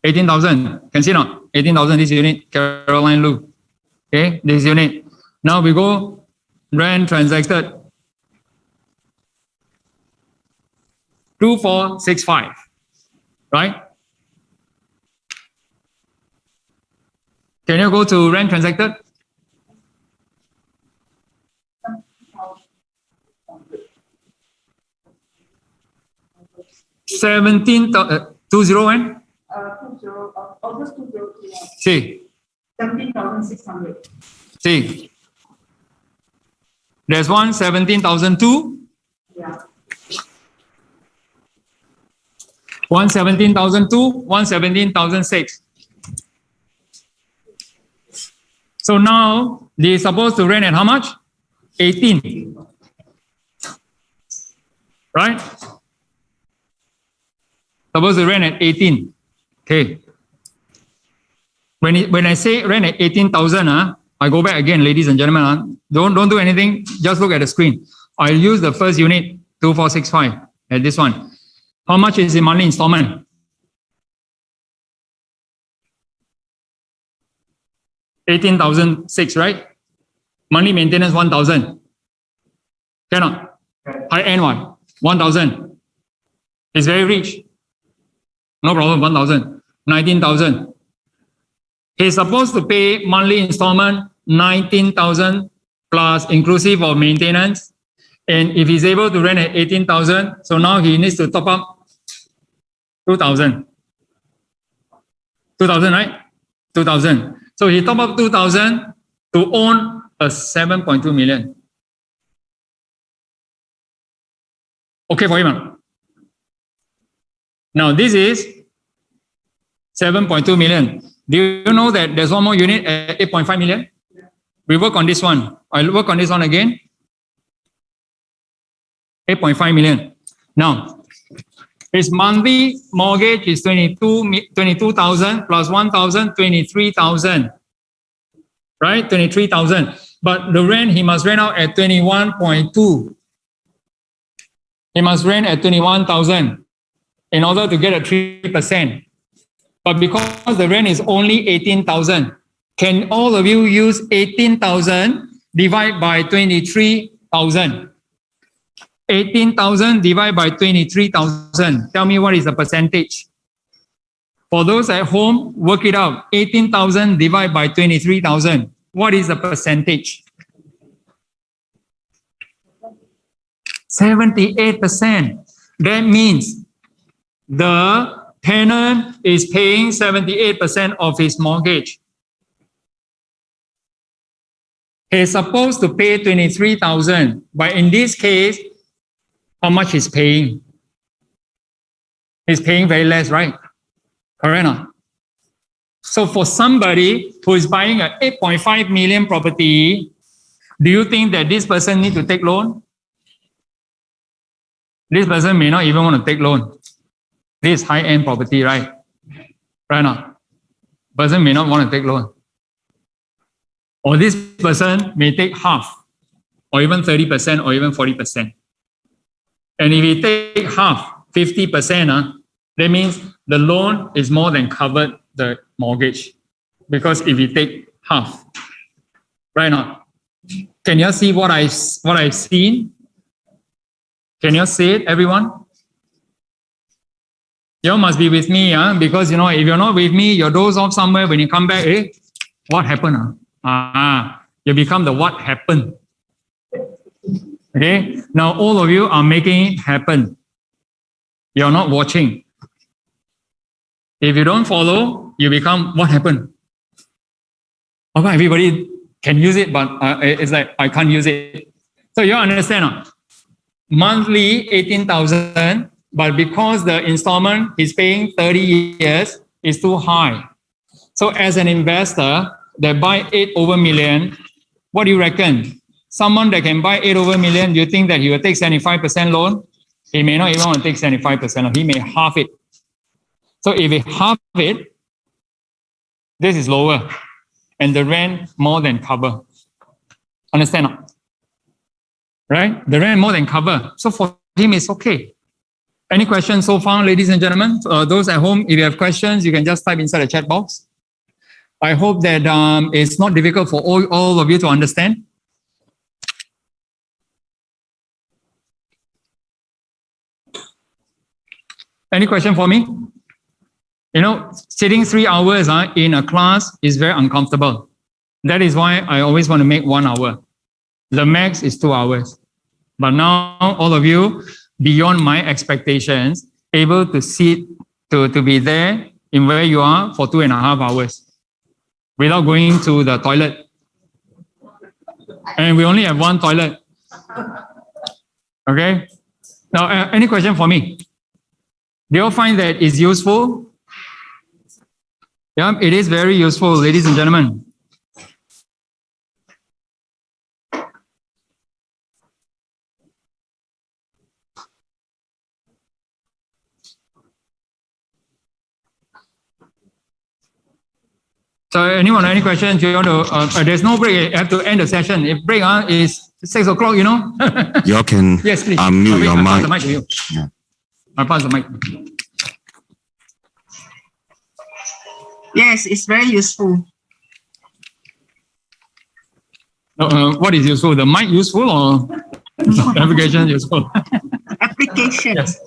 18,000. Can see not? 18,000 this unit. Caroline Lu. Okay, this unit. Now we go rent transacted. 2465. Right? Can you go to rent transacted? 17,20 August 2003. See. 17,600. See. There's one 17,002. Yeah. One 17,002, one 17,006. So now they're supposed to rent at how much? 18. Right? Supposed to rent at 18. Okay. When I say rent at 18,000, I go back again, ladies and gentlemen. Don't do anything. Just look at the screen. I'll use the first unit, 2465, at this one. How much is the monthly installment? $18,006, right? Monthly maintenance 1,000. Cannot. High end one, 1,000. It's very rich. No problem, 1,000. 19,000. He's supposed to pay monthly installment 19,000 plus inclusive of maintenance. And if he's able to rent at 18,000, so now he needs to top up 2,000. 2,000, right? 2,000. So he top up 2,000 to own a 7.2 million. Okay for him. Now this is 7.2 million. Do you know that there's one more unit at 8.5 million? We work on this one. I'll work on this one again. 8.5 million. Now, His monthly mortgage is 22,000 plus 1,000, 23,000. Right? 23,000. But the rent, he must rent out at 21.2. He must rent at 21,000 in order to get a 3%. But because the rent is only 18,000, can all of you use 18,000 divided by 23,000? 18,000 divided by 23,000. Tell me what is the percentage? For those at home, work it out. 18,000 divided by 23,000. What is the percentage? 78%. That means the tenant is paying 78% of his mortgage. He's supposed to pay 23,000, but in this case, how much he's paying? He's paying very less, right? Correct or not? So for somebody who is buying an 8.5 million property, do you think that this person need to take loan? This person may not even want to take loan. This is high-end property, right? Right now, person may not want to take loan. Or this person may take half, or even 30%, or even 40%. And if he take half, 50%, that means the loan is more than covered the mortgage. Because if you take half, right now, can you see what I've seen? Can you see it, everyone? You must be with me, because if you're not with me, you're doze off somewhere. When you come back, what happened? You become the what happened. Okay, now all of you are making it happen. You're not watching. If you don't follow, you become what happened. Okay, everybody can use it, but it's like I can't use it. So you understand? Monthly 18,000, but because the installment is paying 30 years, is too high. So as an investor that buy 8 over million, what do you reckon? Someone that can buy 8 over million, do you think that he will take 75% loan? He may not even want to take 75%, or he may half it. So if he half it, this is lower, and the rent more than cover. Understand? Right? The rent more than cover. So for him, it's okay. Any questions so far, ladies and gentlemen? Those at home, if you have questions, you can just type inside the chat box. I hope that it's not difficult for all of you to understand. Any question for me? Sitting 3 hours in a class is very uncomfortable. That is why I always want to make 1 hour. The max is 2 hours. But now all of you, beyond my expectations, able to sit, to be there in where you are for 2.5 hours without going to the toilet. And we only have 1 toilet. Okay? Now, any question for me? Do you find that it's useful? Yeah, it is very useful, ladies and gentlemen. So anyone, any questions? You want to, there's no break. You have to end the session. If break is 6 o'clock, You can Yes, please. unmute your I pass the mic. mic to you. Yeah. I pass the mic. Yes, it's very useful. What is useful? The mic useful or the application useful? Application. Yes.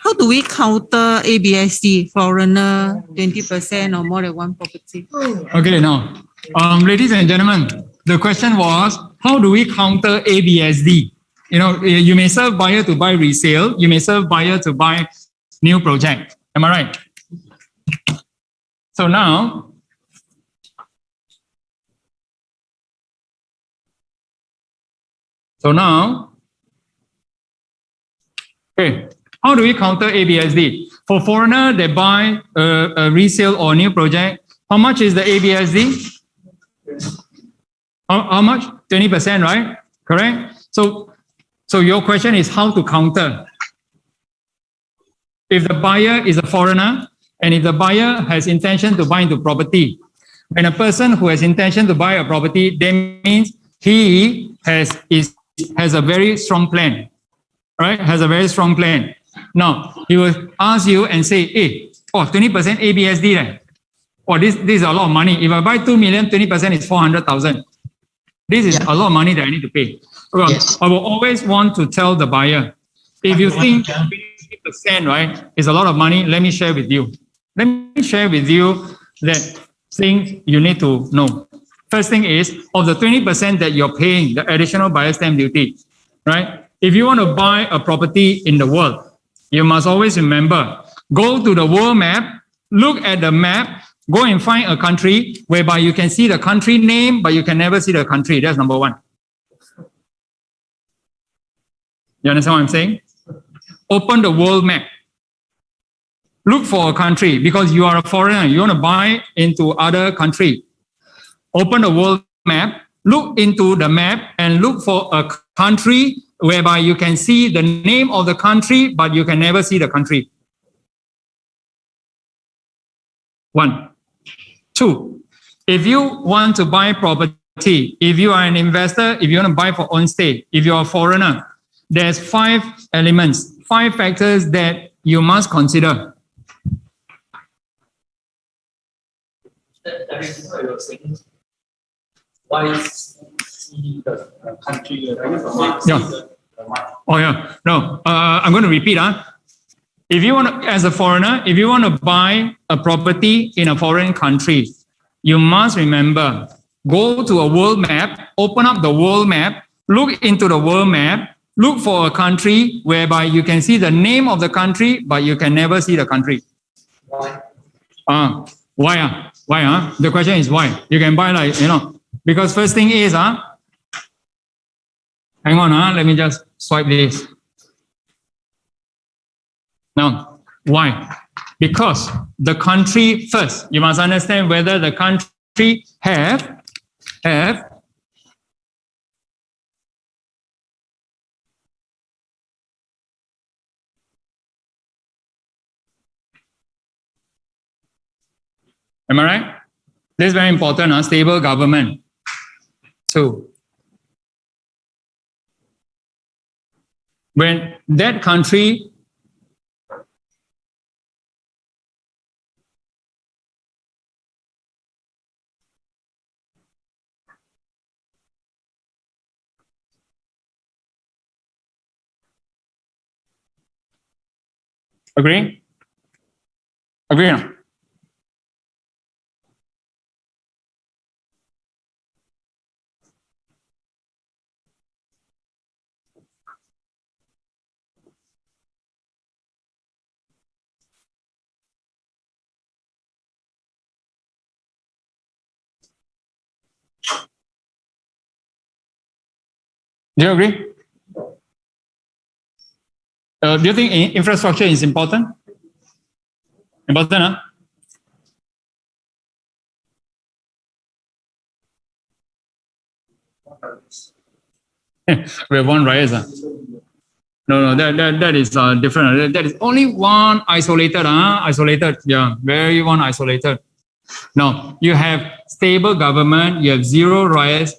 How do we counter ABSD, foreigner, 20% or more than one property? Okay, now, ladies and gentlemen, the question was, how do we counter ABSD? You may serve buyer to buy resale. You may serve buyer to buy new project. Am I right? So now, okay, how do we counter ABSD? For foreigner, they buy a resale or new project. How much is the ABSD? How much? 20%, right? Correct? So your question is how to counter. if the buyer is a foreigner and if the buyer has intention to buy into property, when a person who has intention to buy a property, that means he has a very strong plan, right? Has a very strong plan. Now, he will ask you and say, hey, 20% ABSD. This is a lot of money. If I buy 2 million, 20% is 400,000. This is a lot of money that I need to pay. Well, I will always want to tell the buyer, if you think 20%, right, is a lot of money, let me share with you. Let me share with you that things you need to know. First thing is, of the 20% that you're paying, the additional buyer stamp duty, right? If you want to buy a property in the world, you must always remember, go to the world map, look at the map, go and find a country whereby you can see the country name, but you can never see the country. That's number one. You understand what I'm saying? Open the world map. Look for a country because you are a foreigner. You want to buy into other country. Open the world map, look into the map and look for a country whereby you can see the name of the country, but you can never see the country. 1. 2, if you want to buy property, if you are an investor, if you want to buy for own stay, if you're a foreigner, there's 5 elements, 5 factors that you must consider. That is what you're saying. Why see the country? Oh yeah. No, I'm going to repeat. If you want to, as a foreigner, if you want to buy a property in a foreign country, you must remember, go to a world map, open up the world map, look into the world map, look for a country whereby you can see the name of the country, but you can never see the country. Why? Why? Why? The question is why. You can buy because first thing is, hang on, let me just swipe this. Now, why? Because the country first, you must understand whether the country have am I right? This is very important, stable government. 2, when that country agree? Agree? No? Do you agree? Do you think infrastructure is important? Important, huh? We have one rise. No, that is different. That is only one isolated, isolated. Yeah, very one isolated. Now, you have stable government, you have zero riots,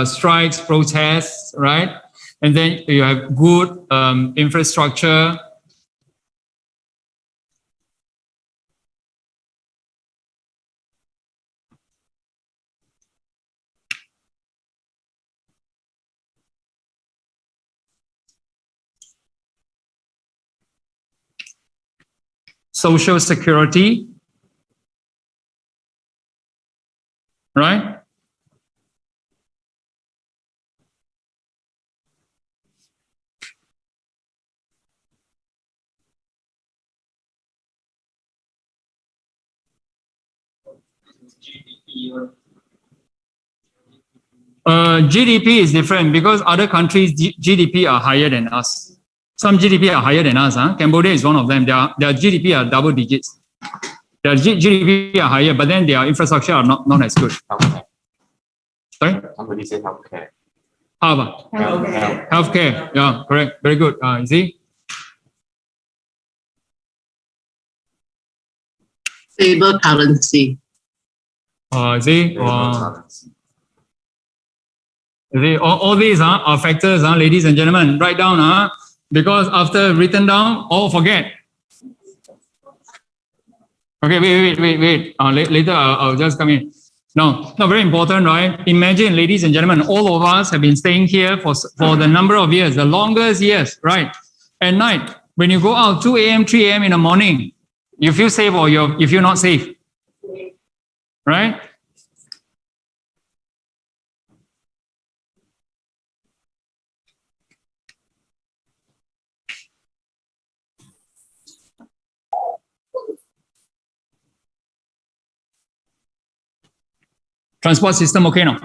strikes, protests, right? And then you have good infrastructure. Social security, right? GDP is different because other countries' GDP are higher than us. Some GDP are higher than us. Cambodia is one of them. Their GDP are double digits. Their GDP are higher, but then their infrastructure are not as good. Healthcare. Sorry? Somebody said healthcare. How about? Healthcare. Yeah, correct. Very good. You see? Stable currency. See, see, all these are factors, ladies and gentlemen. Write down, because after written down, all forget. Okay, wait. Later I'll just come in. No, very important, right? Imagine, ladies and gentlemen, all of us have been staying here for the number of years, the longest years, right? At night, when you go out 2 a.m., 3 a.m. in the morning, you feel safe or you feel not safe, right? Transport system, okay now?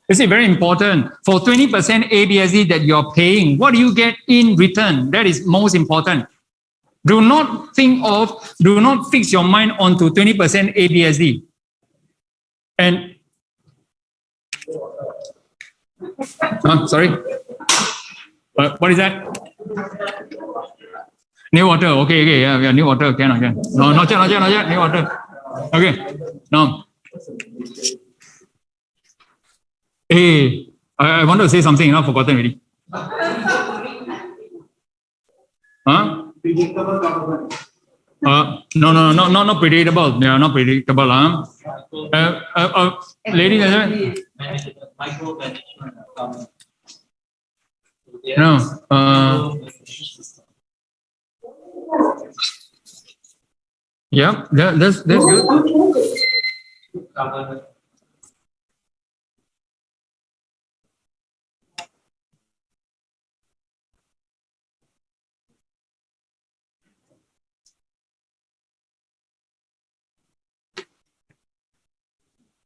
This is very important. For 20% ABSD that you're paying, what do you get in return? That is most important. Do not fix your mind onto 20% ABSD. And, sorry. What is that? New water, okay, yeah, new water, can. No, not yet, new water. Okay, now. Hey, I want to say something, I've forgotten already. Huh? Predictable government. No, not predictable. Yeah, not predictable. Ladies and gentlemen. Micromanagement. No. Yeah, that's good. Government.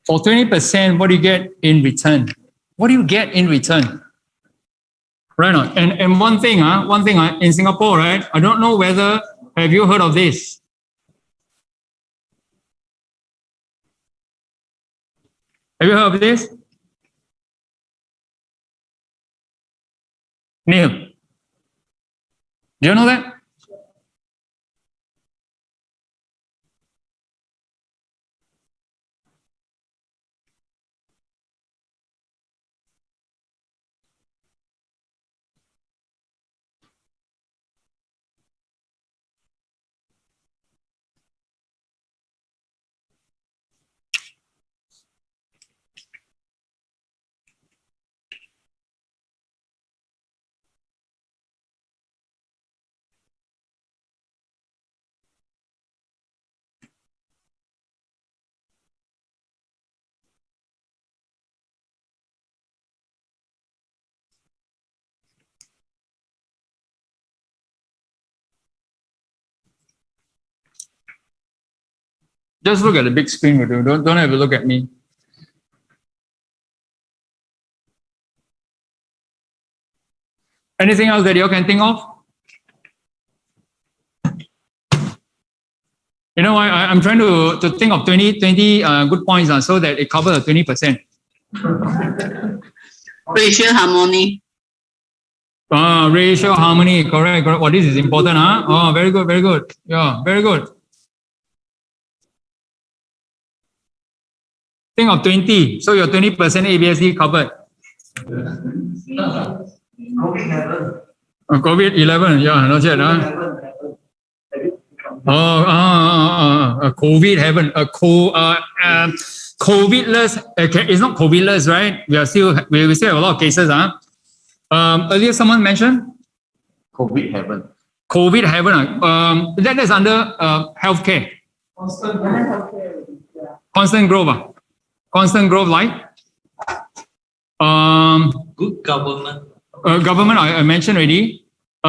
For 20%, what do you get in return? What do you get in return? Right on. And one thing, in Singapore, right? I don't know whether have you heard of this? Have you heard of this? Neil, do you know that? Just look at the big screen with you. Don't have a look at me. Anything else that you can think of? You know, I'm trying to think of 20 good points so that it covers the 20%. Racial harmony. Racial harmony, correct. Well, this is important, huh? Oh, very good. Yeah, very good. Think of 20, so your 20% ABSD covered. COVID-11, yeah, not yet, huh? COVID heaven, COVIDless. It's not COVIDless, right? We still have a lot of cases, huh? Earlier someone mentioned COVID heaven. COVID heaven. That is under healthcare. Constant growth. Constant growth, like Good government. Government I mentioned already.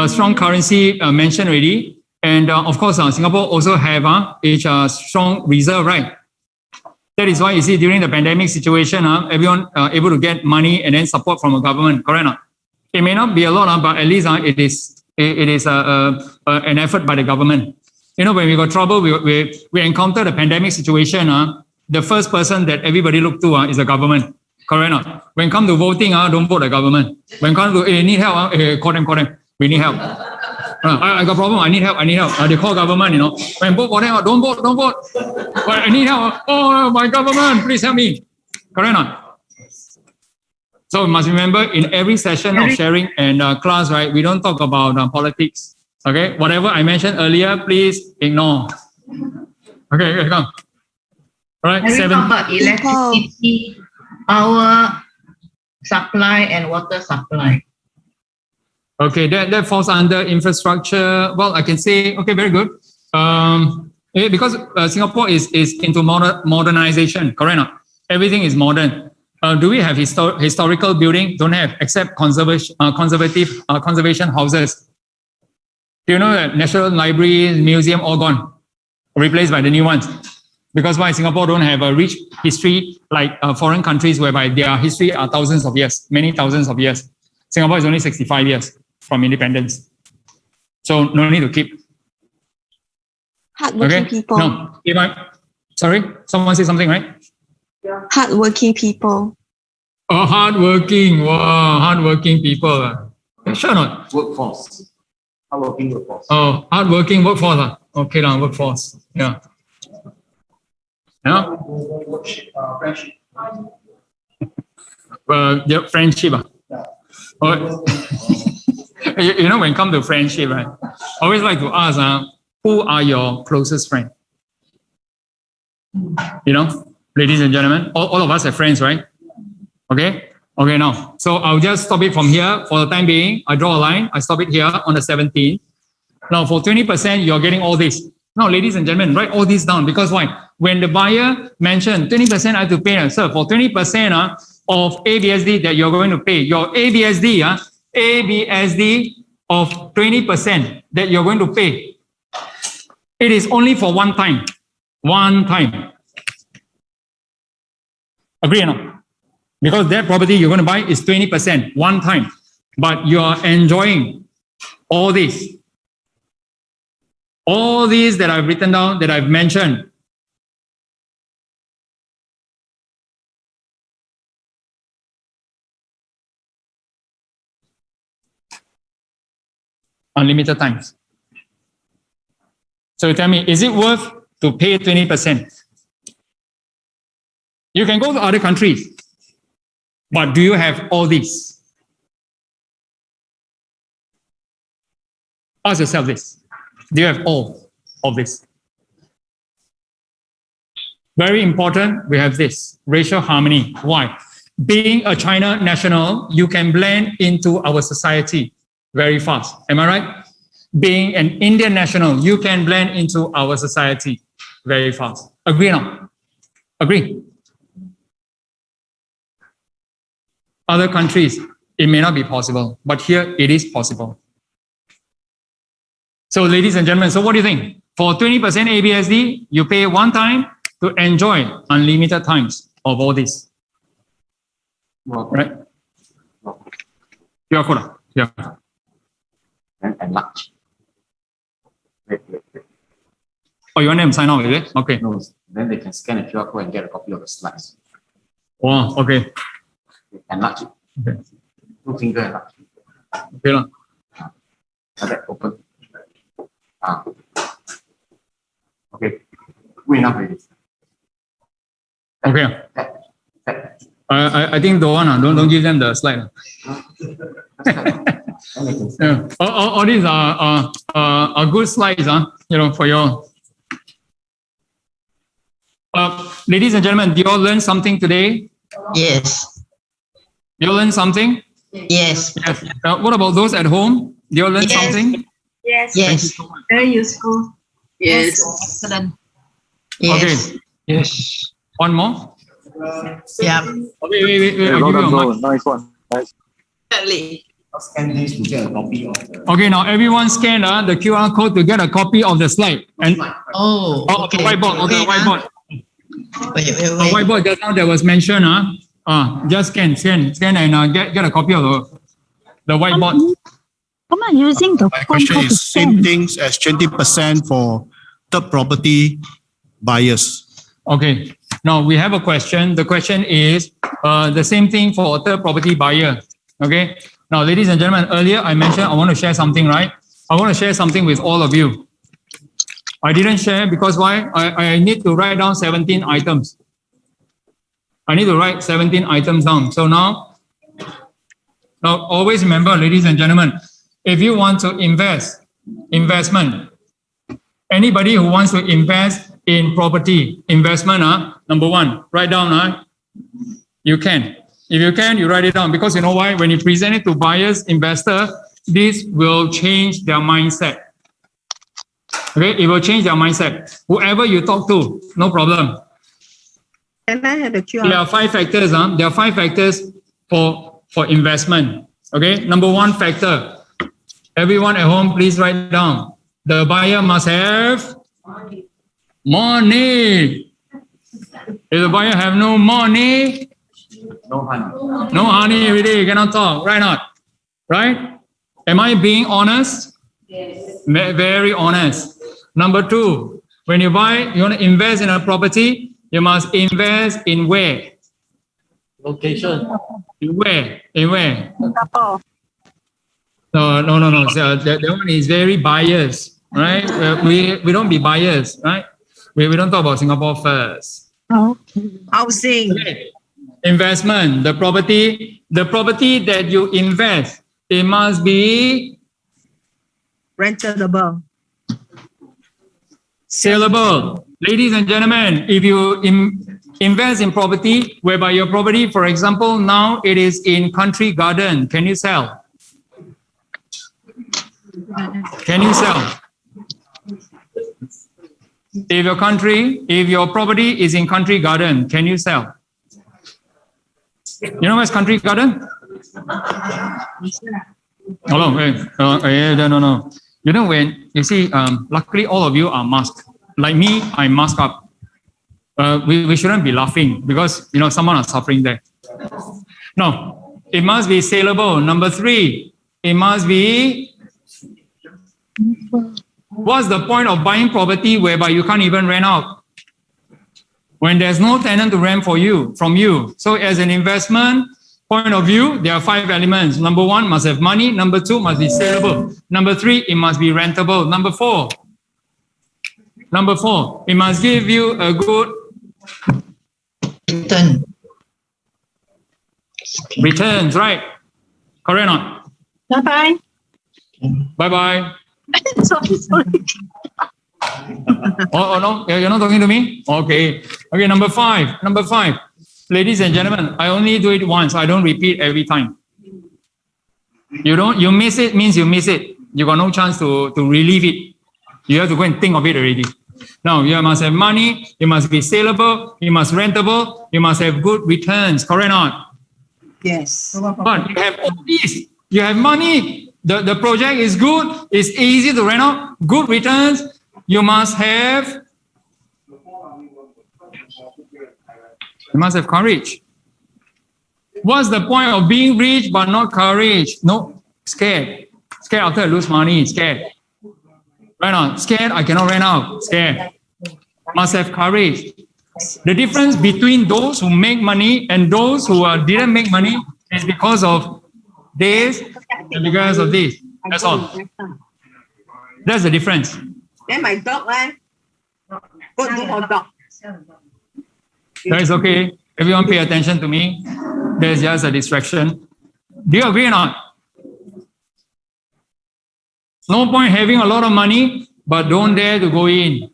Strong currency mentioned already. And of course, Singapore also have a strong reserve, right? That is why you see during the pandemic situation, everyone able to get money and then support from a government, correct? It may not be a lot, but at least it is an effort by the government. You know, when we got trouble, we encountered a pandemic situation. The first person that everybody look to is the government, correct? When come to voting, don't vote the government. When come to need help, call them. We need help. I got problem. I need help. They call government, when vote for them, don't vote. But I need help. Oh, my government, please help me. Correct or not? So you must remember, in every session of sharing and class, right, we don't talk about politics. Okay, whatever I mentioned earlier, please ignore. Okay, come. All right, Can we 7. talk about electricity, power supply, and water supply? Okay, that falls under infrastructure. Well, I can say, okay, very good. Because Singapore is into modernization, correct or not? Everything is modern. Do we have historical building? Don't have, except conservation houses. Do you know that National Library, Museum, all gone, replaced by the new ones? Because why? Singapore don't have a rich history like foreign countries whereby their history are thousands of years, many thousands of years. Singapore is only 65 years from independence. So no need to keep. Hardworking people. No. Sorry, someone say something, right? Hardworking people. Oh, hardworking. Wow, hardworking people. Sure or not? Workforce. Hardworking workforce. Oh, hardworking workforce. Okay, workforce. Yeah. Yeah. Friendship. Yeah, friendship. Oh. When it comes to friendship, right? I always like to ask, who are your closest friends? Ladies and gentlemen, all of us have friends, right? Okay, now. So I'll just stop it from here for the time being. I draw a line. I stop it here on the 17th. Now for 20%, you're getting all this. Now, ladies and gentlemen, write all this down because why? When the buyer mentioned 20% I have to pay, sir, for 20% of ABSD that you're going to pay, your ABSD of 20% that you're going to pay, it is only for one time. One time. Agree or not? Because that property you're going to buy is 20%, one time. But you are enjoying all this. All these that I've written down, that I've mentioned. Unlimited times. So tell me, is it worth to pay 20%? You can go to other countries, but do you have all these? Ask yourself this. Do you have all of this? Very important, we have this, racial harmony. Why? Being a China national, you can blend into our society very fast. Am I right? Being an Indian national, you can blend into our society very fast. Agree or not? Agree? Other countries, it may not be possible, but here it is possible. So ladies and gentlemen, so what do you think? For 20% ABSD, you pay one time to enjoy unlimited times of all this. Right? QR code. Yeah. And large. Wait. Oh, you want them to sign out, is it? Okay. No, then they can scan a QR code and get a copy of the slides. Wow, okay. Enlarge it. Okay. 2 finger enlarge. Okay. Like that, open. Okay. Good enough already. Okay. I think don't give them the slide. Yeah. All these are good slides, for your. Ladies and gentlemen, do you all learn something today? Yes. You all learn something? Yes. Yes. What about those at home? Do you all learn something? Yes. Yes. Very useful. Yes. Excellent. Yes. Okay. Yes. One more? Yeah. Wait. I'll give you a mic. Nice one. Nice. Scan this to get a copy of the. Okay, now everyone scan the QR code to get a copy of the slide. And Okay. the whiteboard. Okay, the whiteboard. Wait. The whiteboard just now that was mentioned. Just scan and get a copy of the whiteboard. Come on, using the My question is same things as 20% for third property buyers. Okay. Now we have a question. The question is the same thing for a third property buyer. Okay. Now, ladies and gentlemen, earlier I mentioned I want to share something, right? I want to share something with all of you. I didn't share because why? I need to write down 17 items. I need to write 17 items down. So now always remember, ladies and gentlemen, if you want to investment, anybody who wants to invest in property, investment, number one, write down, you can. If you can, you write it down because you know why? When you present it to buyers, investor, this will change their mindset. Okay, it will change their mindset. Whoever you talk to, no problem. Can I have the QR? There are 5 factors. There are 5 factors for investment. Okay, number 1 factor. Everyone at home, please write down. The buyer must have money. If the buyer have no money, no honey every day, you cannot talk. Right not? Right? Am I being honest? Yes. Very honest. Number 2, when you buy, you want to invest in a property, you must invest in where? Location. In where? In where? Singapore. No. So that one is very biased, right? We don't be biased, right? We don't talk about Singapore first. Housing. Okay. Investment, the property that you invest, it must be Rentable. saleable. Ladies and gentlemen, if you invest in property, whereby your property, for example, now it is in country garden, can you sell? Can you sell? If your property is in country garden, can you sell? You know where's country garden? Hello, no. You know when you see, luckily all of you are masked. Like me, I'm masked up. We shouldn't be laughing because someone is suffering there. No, it must be saleable. Number 3, it must be. What's the point of buying property whereby you can't even rent out? When there's no tenant to rent from you. So as an investment point of view, there are 5 elements. Number 1, must have money. Number 2, must be saleable. Number 3, it must be rentable. Number 4, it must give you a good returns, right? Correct or not? Bye-bye. Bye-bye. Sorry. Oh no, you're not talking to me? Okay. Number 5. Ladies and gentlemen, I only do it once. I don't repeat every time. You miss it means you miss it. You got no chance to relieve it. You have to go and think of it already. Now, you must have money, you must be saleable, you must rentable, you must have good returns. Correct or not? Yes. But you have all these. You have money. The project is good. It's easy to rent out. Good returns. You must have courage. What's the point of being rich but not courage? No, scared. Scared after I lose money. Scared. Right on. Scared I cannot rent out. Scared. Must have courage. The difference between those who make money and those who didn't make money is because of this and because of this. That's all. That's the difference. Then my dog, go do hot dog. That is okay. Everyone pay attention to me. There's just a distraction. Do you agree or not? No point having a lot of money, but don't dare to go in.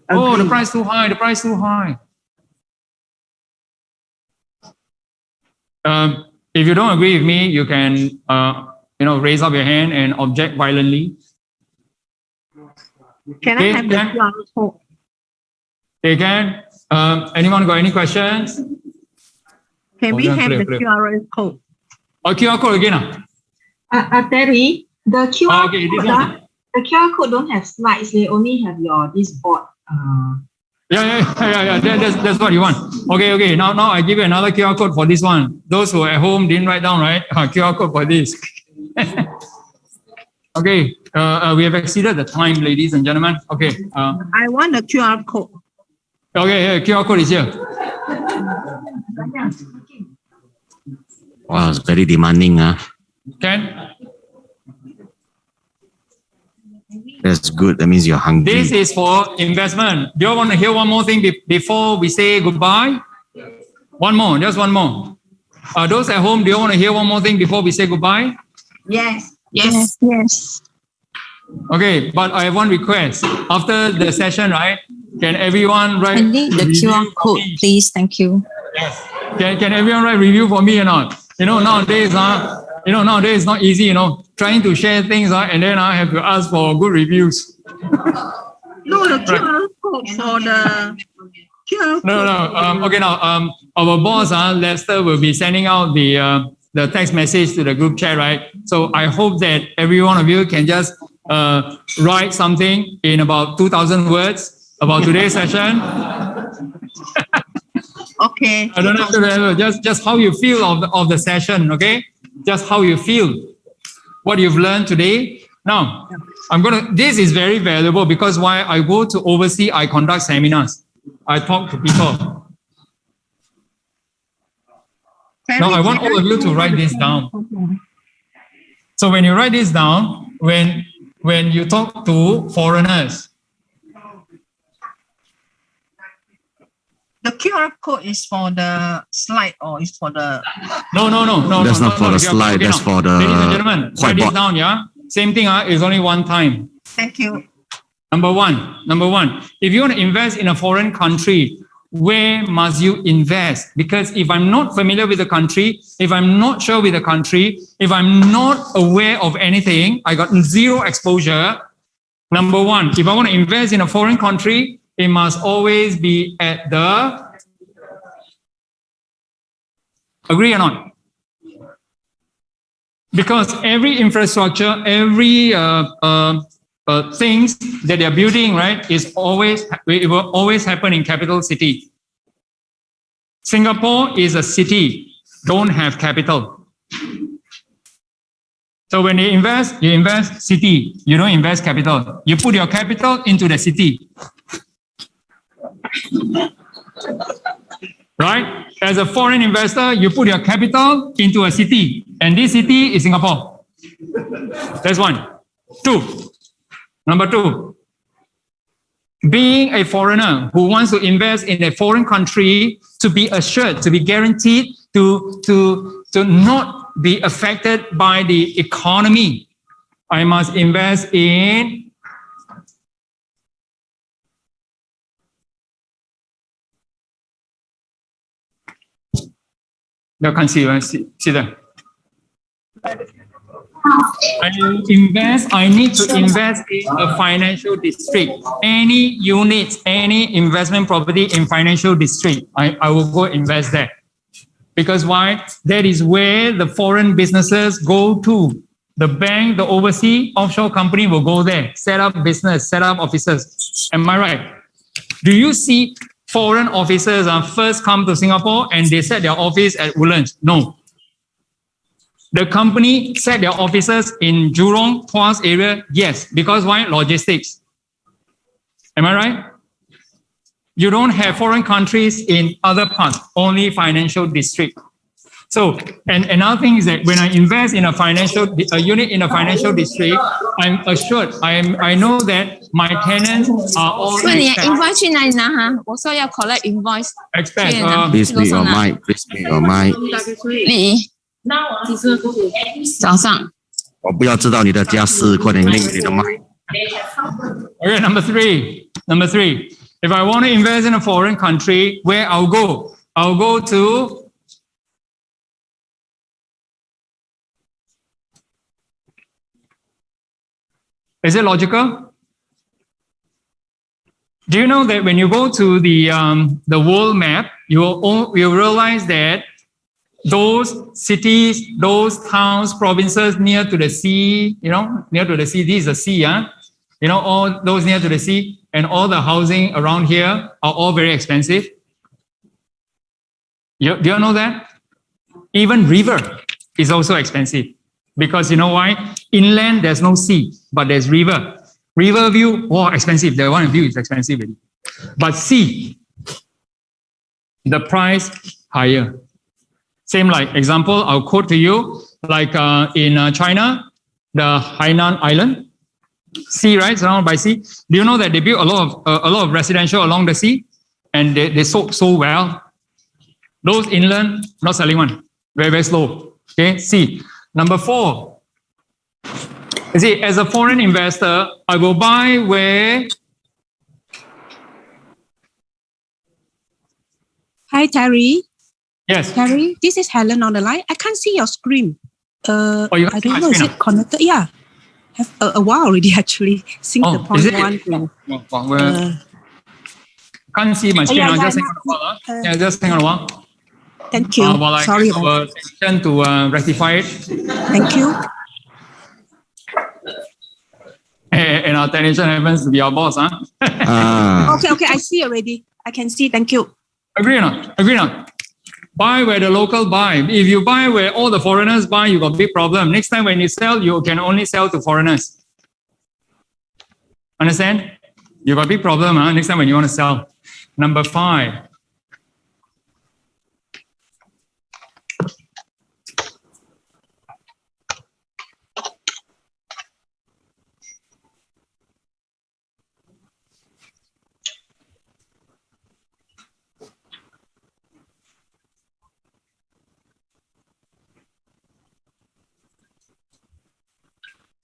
Oh, the price too high. The price too high. If you don't agree with me, you can raise up your hand and object violently. Can I have the QR code? They can. Anyone got any questions? Can we have the QR code? Oh, QR code again. Terry, the QR Okay, this code, one. the QR code don't have slides. They only have this board. Yeah. That's what you want. Okay. Now I give you another QR code for this one. Those who are at home didn't write down, right? QR code for this. Okay. We have exceeded the time, ladies and gentlemen. Okay. I want the QR code. Okay. QR code is here. Wow, it's very demanding. Can? That's good. That means you're hungry. This is for investment. Do you want to hear one more thing before we say goodbye? One more, just one more. Those at home, do you want to hear one more thing before we say goodbye? Yes. Yes. Yes. Okay, but I have one request. After the session, right? Can everyone write? I need the review QR for code, me? please. Thank you. Yes. Can everyone write review for me or not? Nowadays, nowadays it's not easy, trying to share things, and then I have to ask for good reviews. No, the QR code for the QR No. Okay, now, our boss, Lester, will be sending out the text message to the group chat, right? So I hope that every one of you can just write something in about 2,000 words about today's session. Okay. I don't have to just how you feel of the session, okay? Just how you feel, what you've learned today. Now, this is very valuable because why I go to overseas, I conduct seminars. I talk to people. Now, I want all of you to write this down. So when you write this down, when you talk to foreigners, The QR code is for the slide or is for the... No. That's not for the slide, that's for the Ladies and gentlemen, write this whiteboard. down, yeah? Same thing, is only one time. Thank you. Number one, if you want to invest in a foreign country, where must you invest? Because if I'm not familiar with the country, if I'm not sure with the country, if I'm not aware of anything, I got zero exposure. Number one, if I want to invest in a foreign country, it must always be at the... Agree or not? Because every infrastructure, every things that they're building, right, it will always happen in capital city. Singapore is a city, don't have capital. So when you invest city, you don't invest capital. You put your capital into the city. Right? As a foreign investor, you put your capital into a city, and this city is Singapore. That's one. Number two, being a foreigner who wants to invest in a foreign country, to be assured, to be guaranteed to not be affected by the economy, I must invest in you can see there. I need to invest in a financial district. Any units, any investment property in financial district, I will go invest there. Because why? That is where the foreign businesses go to. The bank, the overseas offshore company will go there, set up business, set up offices. Am I right? Do you see foreign officers first come to Singapore and they set their office at Woodlands? No. The company set their offices in Jurong, Tuas area? Yes. Because why? Logistics. Am I right? You don't have foreign countries in other parts, only financial district. So, and another thing is that when I invest in a unit in a financial district, I'm assured, I know that my tenants are all invoice 去哪里拿哈？我说要 collect invoice。 expats. Please mute your mic. Please mute your mic. 你早上。我不要知道你的家事，快点拎你的麦。 Okay, number three. If I want to invest in a foreign country, where I'll go? I'll go to Is it logical? Do you know that when you go to the world map, you will realize that those cities, those towns, provinces near to the sea, near to the sea, this is the sea, all those near to the sea and all the housing around here are all very expensive. Do you know that? Even river is also expensive. Because you know why? Inland, there's no sea, but there's river. River view, expensive. The one view is expensive. But sea, the price higher. Same like example, I'll quote to you, like in China, the Hainan Island. sea, right? Surrounded by sea. Do you know that they built a lot of residential along the sea, and they sold so well. Those inland not selling one, very slow. Okay, sea. Number 4. You see, as a foreign investor, I will buy where. Hi, Terry. Yes. Terry, this is Helen on the line. I can't see your screen. You I don't know, is it connected? Yeah. Have a while already, actually. Since the point is it? 1 to... Can't see my screen. yeah, Just yeah, hang on a while. Yeah, just hang on a while. Thank you. While I Sorry get about our technician to rectify it. Thank you. And our technician happens to be our boss, huh? Okay, I see already. I can see. Thank you. Agree or not? Agree or not? Buy where the local buy. If you buy where all the foreigners buy, you got a big problem. Next time when you sell, you can only sell to foreigners. Understand? You got a big problem, huh? Next time when you want to sell. Number 5.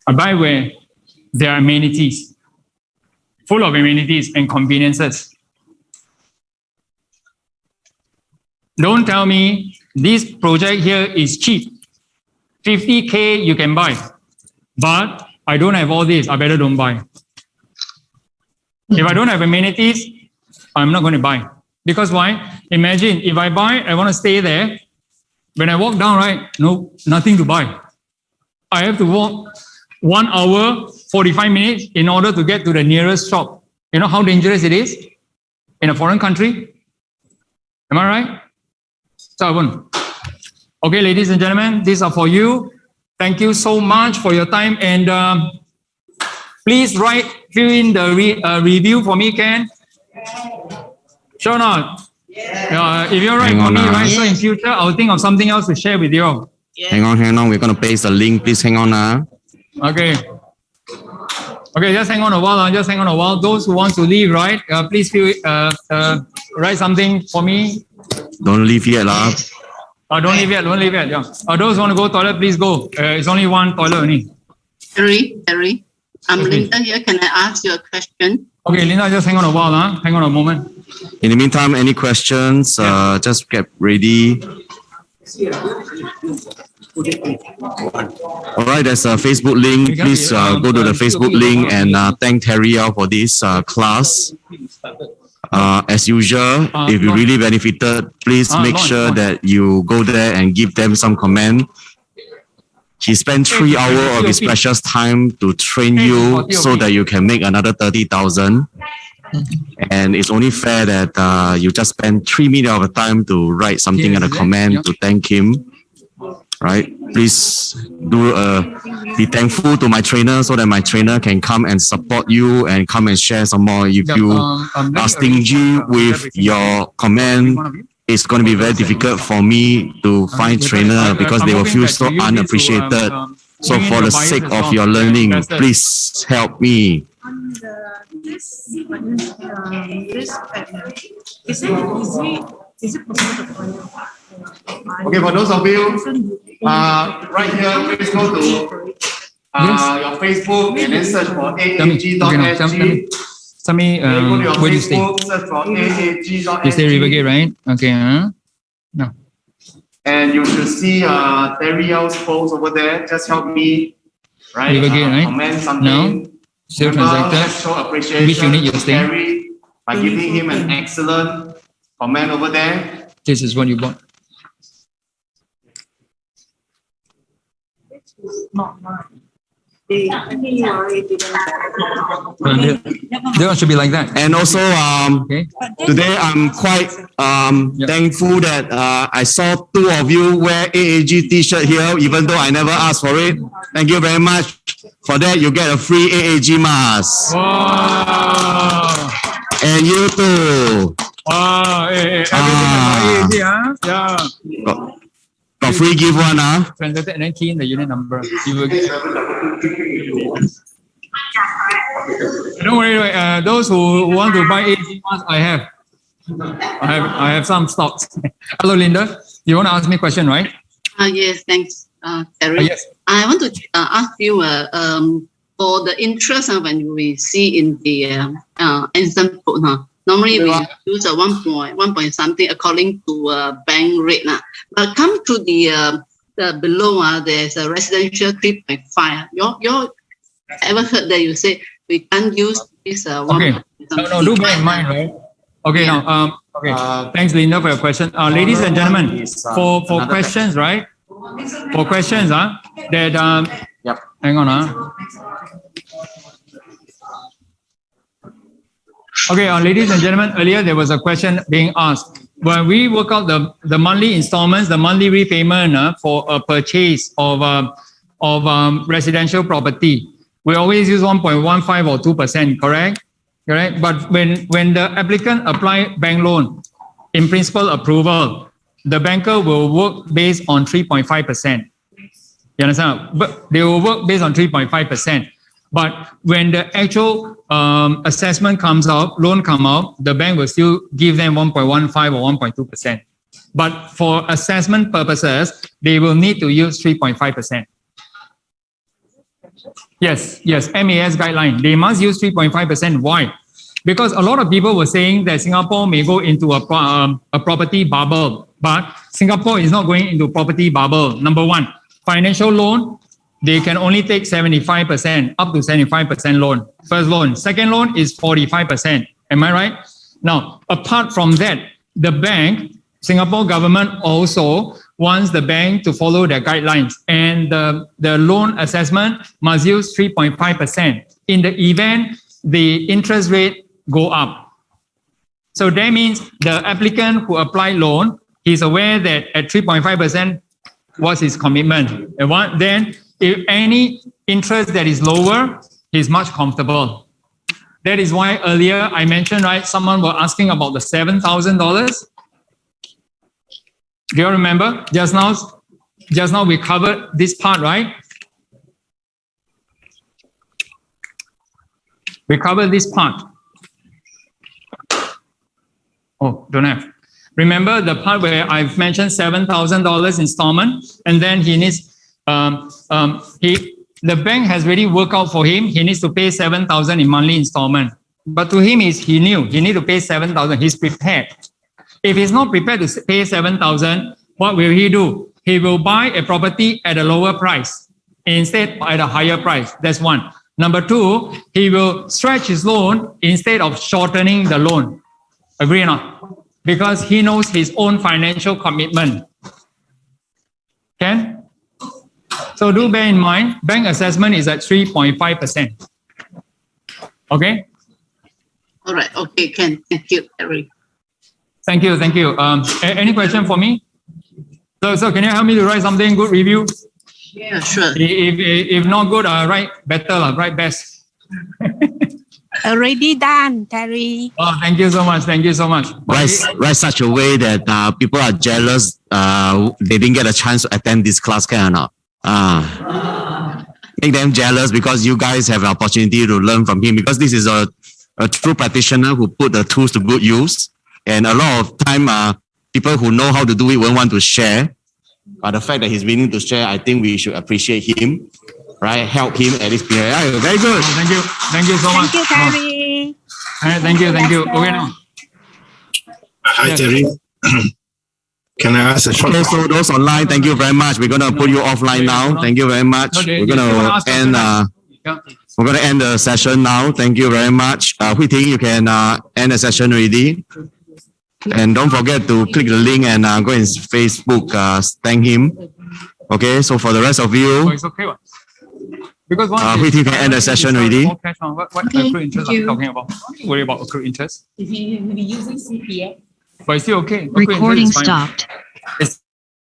I buy where there are amenities, full of amenities and conveniences. Don't tell me this project here is cheap. 50K you can buy, but I don't have all this. I better don't buy. If I don't have amenities, I'm not going to buy. Because why? Imagine if I buy, I want to stay there. When I walk down, right? No, nothing to buy. I have to walk 1 hour, 45 minutes in order to get to the nearest shop. You know how dangerous it is in a foreign country? Am I right? So I won't. Okay, ladies and gentlemen, these are for you. Thank you so much for your time. And please fill in the review for me, Ken. Sure or not? If you're right for me, right? So in future, I'll think of something else to share with you. Hang on. We're going to paste the link. Please hang on. Okay, just hang on a while. Those who want to leave, right? Please write something for me. Don't leave yet, Don't leave yet. Yeah. Those who want to go toilet, please go. It's only one toilet only. Terry, I'm Linda here. Can I ask you a question? Okay, Linda, just hang on a while. Hang on a moment. In the meantime, any questions? Just get ready. All right, there's a Facebook link. Please go to the Facebook link and thank Terry for this class. As usual, if you really benefited, please make sure that you go there and give them some comment. He spent 3 hours of his precious time to train you so that you can make another 30,000. And it's only fair that you just spend 3 minutes of time to write something in a comment to thank him. Right? Please be thankful to my trainer so that my trainer can come and support you and come and share some more. If you are stingy with your comment, it's going to be very difficult for me to find trainer because they will feel so unappreciated. So for the sake of your learning, please help me. This is it possible to find out? Okay, for those of you right here, please go to your Facebook and then search for aag.sg. Tell me where do you stay? Search for aag.sg. You stay Rivergate, right? Okay. No. And you should see Terry L's post over there. Just help me, right? Rivergate, right? Comment something. No. Still transacted. Show appreciation Which unit you're to staying? Terry by giving him an excellent comment over there. This is what you bought. Not mine. I think you already didn't. That one should be like that. And also, today I'm quite thankful that I saw 2 of you wear AAG t-shirt here, even though I never asked for it. Thank you very much. For that, you get a free AAG mask. Wow. And you too. Wow. AAG, huh? Yeah. Got free gift one, Transacted and then key in the unit number. You will get. Don't worry. Those who want to buy AG ones, I have some stocks. Hello, Linda. You want to ask me a question, right? Yes, thanks, Terry. Yes. I want to ask you for the interest when we see in the IntantPro. Normally we use a 1 point something according to bank rate. But come to the below, there's a residential 3.5. You ever heard that you say we can't use this Okay. No, do bear in mind, right? Okay, Yeah. now, okay. Thanks, Linda, for your question. Ladies and gentlemen, for questions, right? For questions, that Yep. hang on, Okay, ladies and gentlemen, earlier there was a question being asked. When we work out the monthly installments, the monthly repayment for a purchase of residential property, we always use 1.15 or 2%, correct? Correct. But when the applicant apply bank loan, in principle approval, the banker will work based on 3.5%. You understand? But they will work based on 3.5%. But when the actual assessment comes out, loan come out, the bank will still give them 1.15 or 1.2%. But for assessment purposes, they will need to use 3.5%. Yes, MAS guideline. They must use 3.5%. Why? Because a lot of people were saying that Singapore may go into a property bubble, but Singapore is not going into property bubble. Number one, financial loan, they can only take 75%, up to 75% loan. First loan. Second loan is 45%. Am I right? Now, apart from that, the bank, Singapore government also wants the bank to follow their guidelines, and the loan assessment must use 3.5% in the event the interest rate go up. So that means the applicant who apply loan, he's aware that at 3.5%, what's his commitment? And then if any interest that is lower, he's much comfortable. That is why earlier I mentioned, right, someone were asking about the $7,000. Do you remember? Just now we covered this part, right? We covered this part. Oh, don't have. Remember the part where I've mentioned $7,000 installment, and then he needs, the bank has already worked out for him. He needs to pay $7,000 in monthly installment. But to him, he knew he need to pay $7,000. He's prepared. If he's not prepared to pay $7,000, what will he do? He will buy a property at a lower price instead at a higher price. That's one. Number two, he will stretch his loan instead of shortening the loan. Agree or not? Because he knows his own financial commitment. Can? So do bear in mind, bank assessment is at 3.5%. Okay? All right. Okay, Ken. Thank you, Terry. Thank you. Any question for me? So can you help me to write something good review? Yeah, sure. If not good, write better, write best. Already done, Terry. Oh, thank you so much. Write such a way that people are jealous. They didn't get a chance to attend this class, can or not? Make them jealous because you guys have an opportunity to learn from him, because this is a true practitioner who put the tools to good use. And a lot of time, people who know how to do it won't want to share. But the fact that he's willing to share, I think we should appreciate him, right? Help him at this period. Yeah, very good. Oh, thank you so much. Thank you, Terry. Thank you. Okay, now. Hi, Yes. Terry. Can I ask a short Okay, so those online, thank you very much. We're gonna put you offline now. Thank you very much. Okay, We're gonna end. We're gonna end the session now. Thank you very much. Hui Ting, you can end the session already. And don't forget to click the link and go in Facebook, thank him. Okay, so for the rest of Oh, you, it's okay. What? Because one Hui Ting can end the session already. What accrued interest are you talking about? Don't worry about accrued interest. If you be using CPF. But it's still okay. Accrued interest Recording is fine. stopped. It's